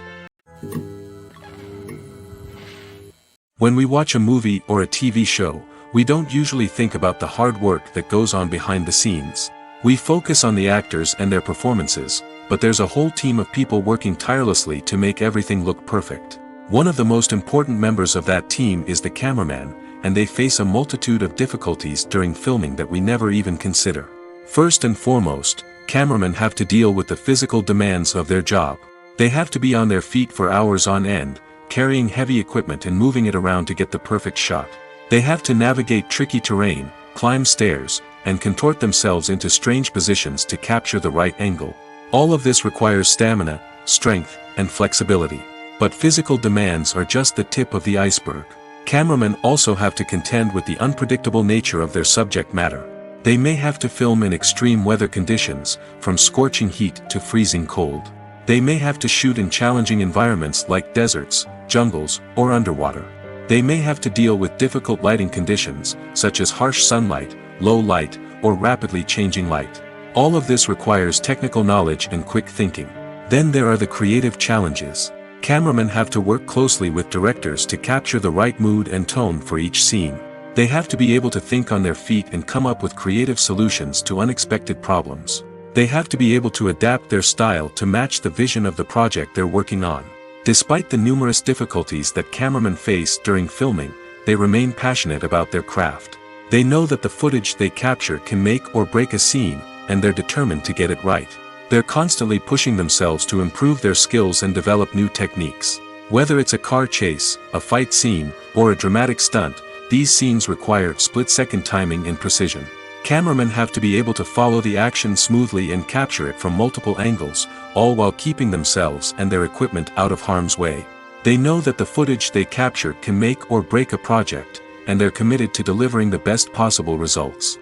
When we watch a movie or a TV show, we don't usually think about the hard work that goes on behind the scenes. We focus on the actors and their performances, but there's a whole team of people working tirelessly to make everything look perfect. One of the most important members of that team is the cameraman, and they face a multitude of difficulties during filming that we never even consider. First and foremost, cameramen have to deal with the physical demands of their job. They have to be on their feet for hours on end, carrying heavy equipment and moving it around to get the perfect shot. They have to navigate tricky terrain, climb stairs, and contort themselves into strange positions to capture the right angle. All of this requires stamina, strength, and flexibility. But physical demands are just the tip of the iceberg. Cameramen also have to contend with the unpredictable nature of their subject matter. They may have to film in extreme weather conditions, from scorching heat to freezing cold. They may have to shoot in challenging environments like deserts, jungles, or underwater. They may have to deal with difficult lighting conditions, such as harsh sunlight, low light, or rapidly changing light. All of this requires technical knowledge and quick thinking. Then there are the creative challenges. Cameramen have to work closely with directors to capture the right mood and tone for each scene. They have to be able to think on their feet and come up with creative solutions to unexpected problems. They have to be able to adapt their style to match the vision of the project they're working on. Despite the numerous difficulties that cameramen face during filming, they remain passionate about their craft. They know that the footage they capture can make or break a scene, and they're determined to get it right. They're constantly pushing themselves to improve their skills and develop new techniques. Whether it's a car chase, a fight scene, or a dramatic stunt, these scenes require split-second timing and precision. Cameramen have to be able to follow the action smoothly and capture it from multiple angles, all while keeping themselves and their equipment out of harm's way. They know that the footage they capture can make or break a project, and they're committed to delivering the best possible results.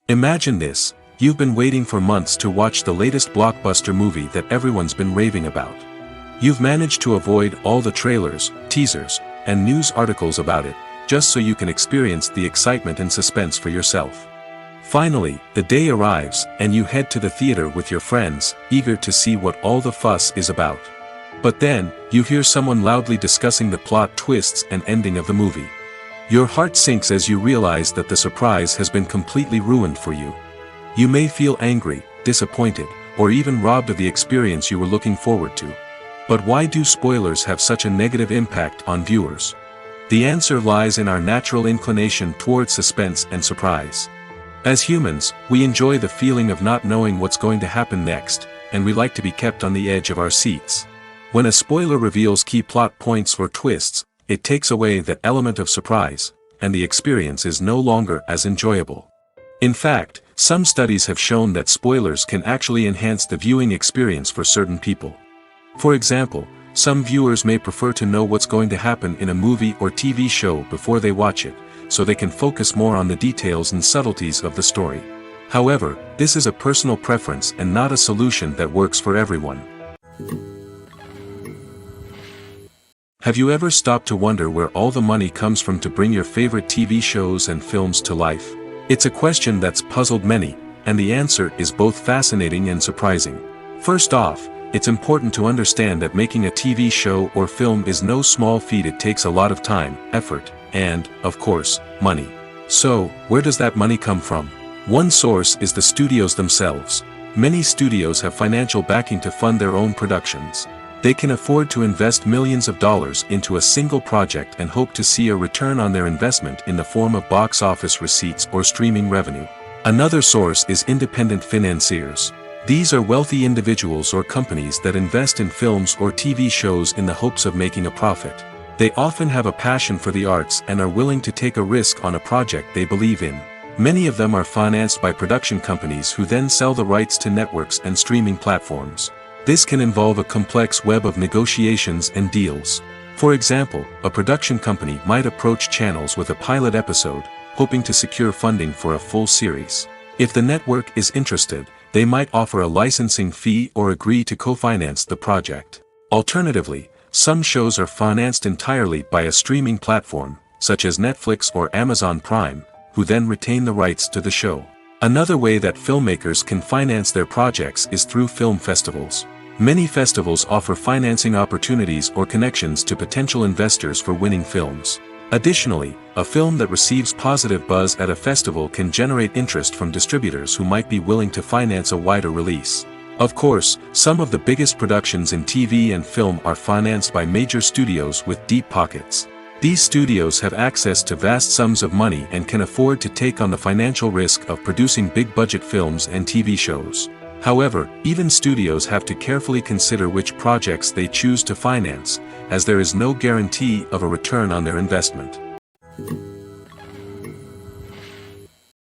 Imagine this: you've been waiting for months to watch the latest blockbuster movie that everyone's been raving about. You've managed to avoid all the trailers, teasers, and news articles about it, just so you can experience the excitement and suspense for yourself. Finally, the day arrives, and you head to the theater with your friends, eager to see what all the fuss is about. But then, you hear someone loudly discussing the plot twists and ending of the movie. Your heart sinks as you realize that the surprise has been completely ruined for you. You may feel angry, disappointed, or even robbed of the experience you were looking forward to. But why do spoilers have such a negative impact on viewers? The answer lies in our natural inclination towards suspense and surprise. As humans, we enjoy the feeling of not knowing what's going to happen next, and we like to be kept on the edge of our seats. When a spoiler reveals key plot points or twists, it takes away that element of surprise, and the experience is no longer as enjoyable. In fact, some studies have shown that spoilers can actually enhance the viewing experience for certain people. For example, some viewers may prefer to know what's going to happen in a movie or TV show before they watch it, so they can focus more on the details and subtleties of the story. However, this is a personal preference and not a solution that works for everyone. Have you ever stopped to wonder where all the money comes from to bring your favorite TV shows and films to life? It's a question that's puzzled many, and the answer is both fascinating and surprising. First off, it's important to understand that making a TV show or film is no small feat. It takes a lot of time, effort, and, of course, money. So, where does that money come from? One source is the studios themselves. Many studios have financial backing to fund their own productions. They can afford to invest millions of dollars into a single project and hope to see a return on their investment in the form of box office receipts or streaming revenue. Another source is independent financiers. These are wealthy individuals or companies that invest in films or TV shows in the hopes of making a profit. They often have a passion for the arts and are willing to take a risk on a project they believe in. Many of them are financed by production companies who then sell the rights to networks and streaming platforms. This can involve a complex web of negotiations and deals. For example, a production company might approach channels with a pilot episode, hoping to secure funding for a full series. If the network is interested, they might offer a licensing fee or agree to co-finance the project. Alternatively, some shows are financed entirely by a streaming platform, such as Netflix or Amazon Prime, who then retain the rights to the show. Another way that filmmakers can finance their projects is through film festivals. Many festivals offer financing opportunities or connections to potential investors for winning films. Additionally, a film that receives positive buzz at a festival can generate interest from distributors who might be willing to finance a wider release. Of course, some of the biggest productions in TV and film are financed by major studios with deep pockets. These studios have access to vast sums of money and can afford to take on the financial risk of producing big-budget films and TV shows. However, even studios have to carefully consider which projects they choose to finance, as there is no guarantee of a return on their investment.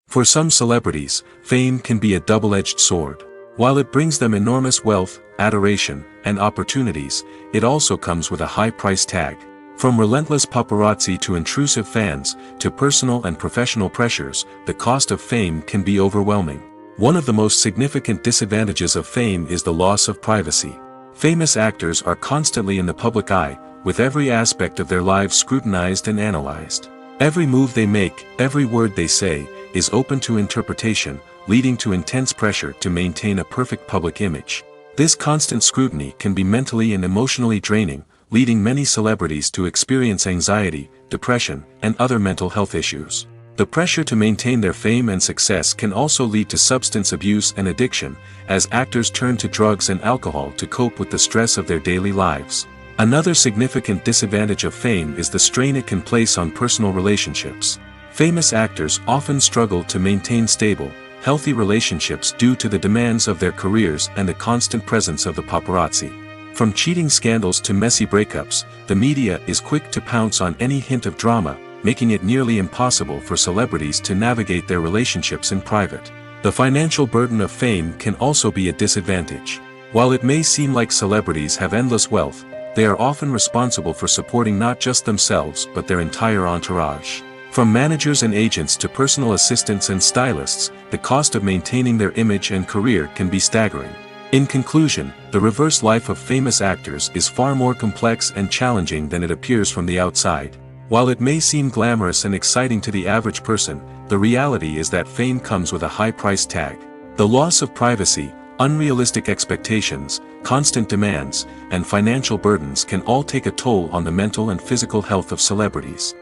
For some celebrities, fame can be a double-edged sword. While it brings them enormous wealth, adoration, and opportunities, it also comes with a high price tag. From relentless paparazzi to intrusive fans, to personal and professional pressures, the cost of fame can be overwhelming. One of the most significant disadvantages of fame is the loss of privacy. Famous actors are constantly in the public eye, with every aspect of their lives scrutinized and analyzed. Every move they make, every word they say, is open to interpretation, leading to intense pressure to maintain a perfect public image. This constant scrutiny can be mentally and emotionally draining, leading many celebrities to experience anxiety, depression, and other mental health issues. The pressure to maintain their fame and success can also lead to substance abuse and addiction, as actors turn to drugs and alcohol to cope with the stress of their daily lives. Another significant disadvantage of fame is the strain it can place on personal relationships. Famous actors often struggle to maintain stable, healthy relationships due to the demands of their careers and the constant presence of the paparazzi. From cheating scandals to messy breakups, the media is quick to pounce on any hint of drama, making it nearly impossible for celebrities to navigate their relationships in private. The financial burden of fame can also be a disadvantage. While it may seem like celebrities have endless wealth, they are often responsible for supporting not just themselves but their entire entourage. From managers and agents to personal assistants and stylists, the cost of maintaining their image and career can be staggering. In conclusion, the reverse life of famous actors is far more complex and challenging than it appears from the outside. While it may seem glamorous and exciting to the average person, the reality is that fame comes with a high price tag. The loss of privacy, unrealistic expectations, constant demands, and financial burdens can all take a toll on the mental and physical health of celebrities.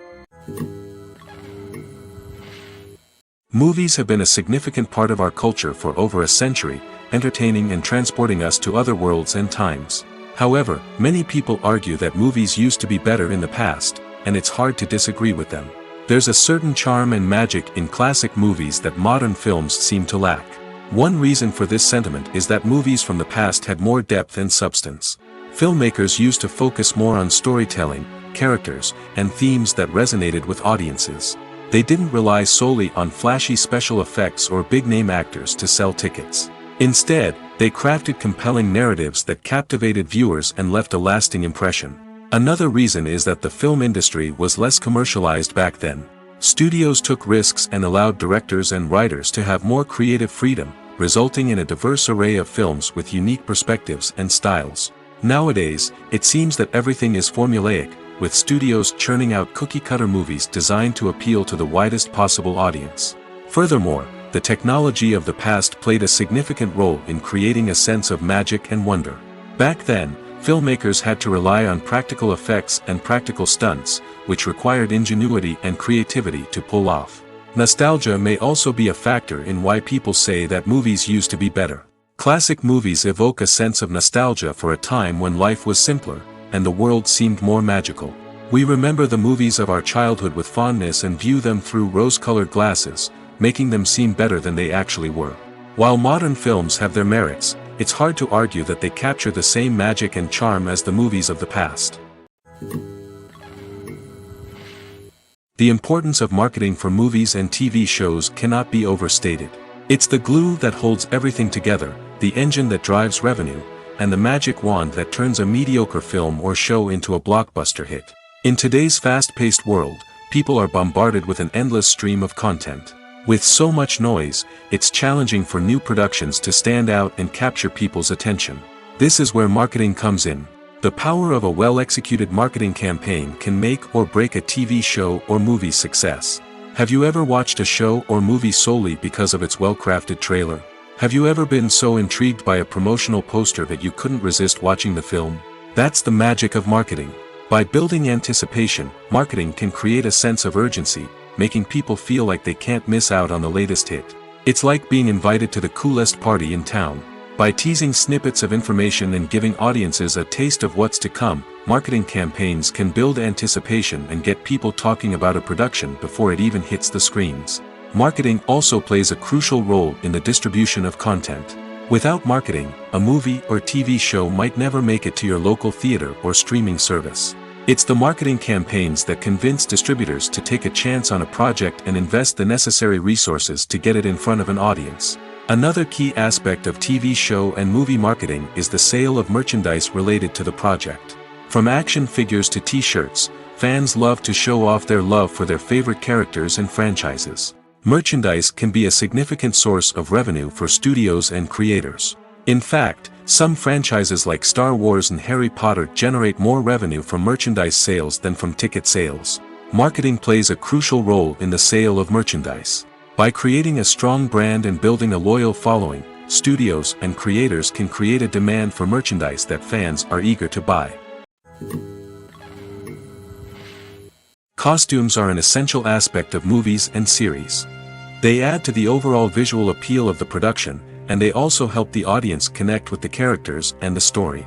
Movies have been a significant part of our culture for over a century, entertaining and transporting us to other worlds and times. However, many people argue that movies used to be better in the past, and it's hard to disagree with them. There's a certain charm and magic in classic movies that modern films seem to lack. One reason for this sentiment is that movies from the past had more depth and substance. Filmmakers used to focus more on storytelling, characters, and themes that resonated with audiences. They didn't rely solely on flashy special effects or big-name actors to sell tickets. Instead, they crafted compelling narratives that captivated viewers and left a lasting impression. Another reason is that the film industry was less commercialized back then. Studios took risks and allowed directors and writers to have more creative freedom, resulting in a diverse array of films with unique perspectives and styles. Nowadays, it seems that everything is formulaic, with studios churning out cookie-cutter movies designed to appeal to the widest possible audience. Furthermore, the technology of the past played a significant role in creating a sense of magic and wonder. Back then, filmmakers had to rely on practical effects and practical stunts, which required ingenuity and creativity to pull off. Nostalgia may also be a factor in why people say that movies used to be better. Classic movies evoke a sense of nostalgia for a time when life was simpler, and the world seemed more magical. We remember the movies of our childhood with fondness and view them through rose-colored glasses, making them seem better than they actually were. While modern films have their merits, it's hard to argue that they capture the same magic and charm as the movies of the past. The importance of marketing for movies and TV shows cannot be overstated. It's the glue that holds everything together, the engine that drives revenue, and the magic wand that turns a mediocre film or show into a blockbuster hit. In today's fast-paced world, people are bombarded with an endless stream of content. With so much noise, it's challenging for new productions to stand out and capture people's attention. This is where marketing comes in. The power of a well-executed marketing campaign can make or break a TV show or movie's success. Have you ever watched a show or movie solely because of its well-crafted trailer? Have you ever been so intrigued by a promotional poster that you couldn't resist watching the film? That's the magic of marketing. By building anticipation, marketing can create a sense of urgency, making people feel like they can't miss out on the latest hit. It's like being invited to the coolest party in town. By teasing snippets of information and giving audiences a taste of what's to come, marketing campaigns can build anticipation and get people talking about a production before it even hits the screens. Marketing also plays a crucial role in the distribution of content. Without marketing, a movie or TV show might never make it to your local theater or streaming service. It's the marketing campaigns that convince distributors to take a chance on a project and invest the necessary resources to get it in front of an audience. Another key aspect of TV show and movie marketing is the sale of merchandise related to the project. From action figures to t-shirts, fans love to show off their love for their favorite characters and franchises. Merchandise can be a significant source of revenue for studios and creators. In fact, some franchises like Star Wars and Harry Potter generate more revenue from merchandise sales than from ticket sales. Marketing plays a crucial role in the sale of merchandise. By creating a strong brand and building a loyal following, studios and creators can create a demand for merchandise that fans are eager to buy. Costumes are an essential aspect of movies and series. They add to the overall visual appeal of the production, and they also help the audience connect with the characters and the story.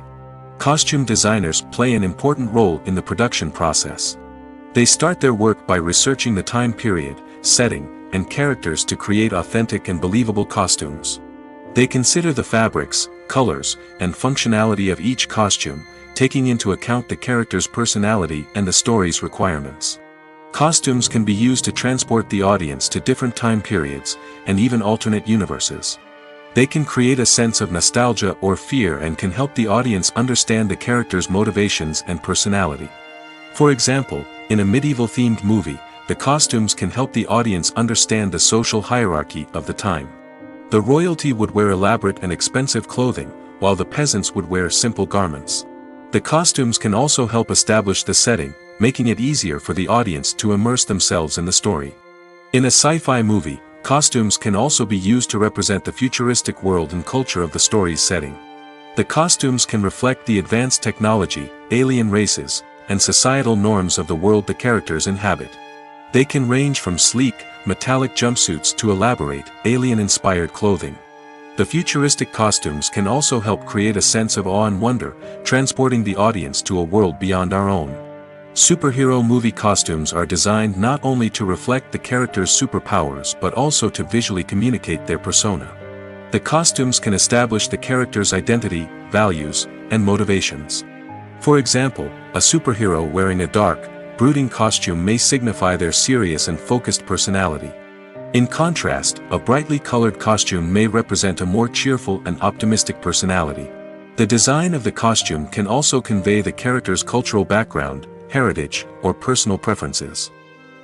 Costume designers play an important role in the production process. They start their work by researching the time period, setting, and characters to create authentic and believable costumes. They consider the fabrics, colors, and functionality of each costume, taking into account the character's personality and the story's requirements. Costumes can be used to transport the audience to different time periods, and even alternate universes. They can create a sense of nostalgia or fear and can help the audience understand the character's motivations and personality. For example, in a medieval-themed movie, the costumes can help the audience understand the social hierarchy of the time. The royalty would wear elaborate and expensive clothing, while the peasants would wear simple garments. The costumes can also help establish the setting, making it easier for the audience to immerse themselves in the story. In a sci-fi movie, costumes can also be used to represent the futuristic world and culture of the story's setting. The costumes can reflect the advanced technology, alien races, and societal norms of the world the characters inhabit. They can range from sleek, metallic jumpsuits to elaborate, alien-inspired clothing. The futuristic costumes can also help create a sense of awe and wonder, transporting the audience to a world beyond our own. Superhero movie costumes are designed not only to reflect the character's superpowers but also to visually communicate their persona. The costumes can establish the character's identity, values, and motivations. For example, a superhero wearing a dark, brooding costume may signify their serious and focused personality. In contrast, a brightly colored costume may represent a more cheerful and optimistic personality. The design of the costume can also convey the character's cultural background, heritage, or personal preferences.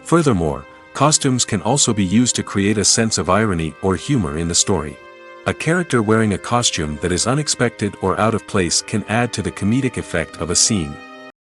Furthermore, costumes can also be used to create a sense of irony or humor in the story. A character wearing a costume that is unexpected or out of place can add to the comedic effect of a scene.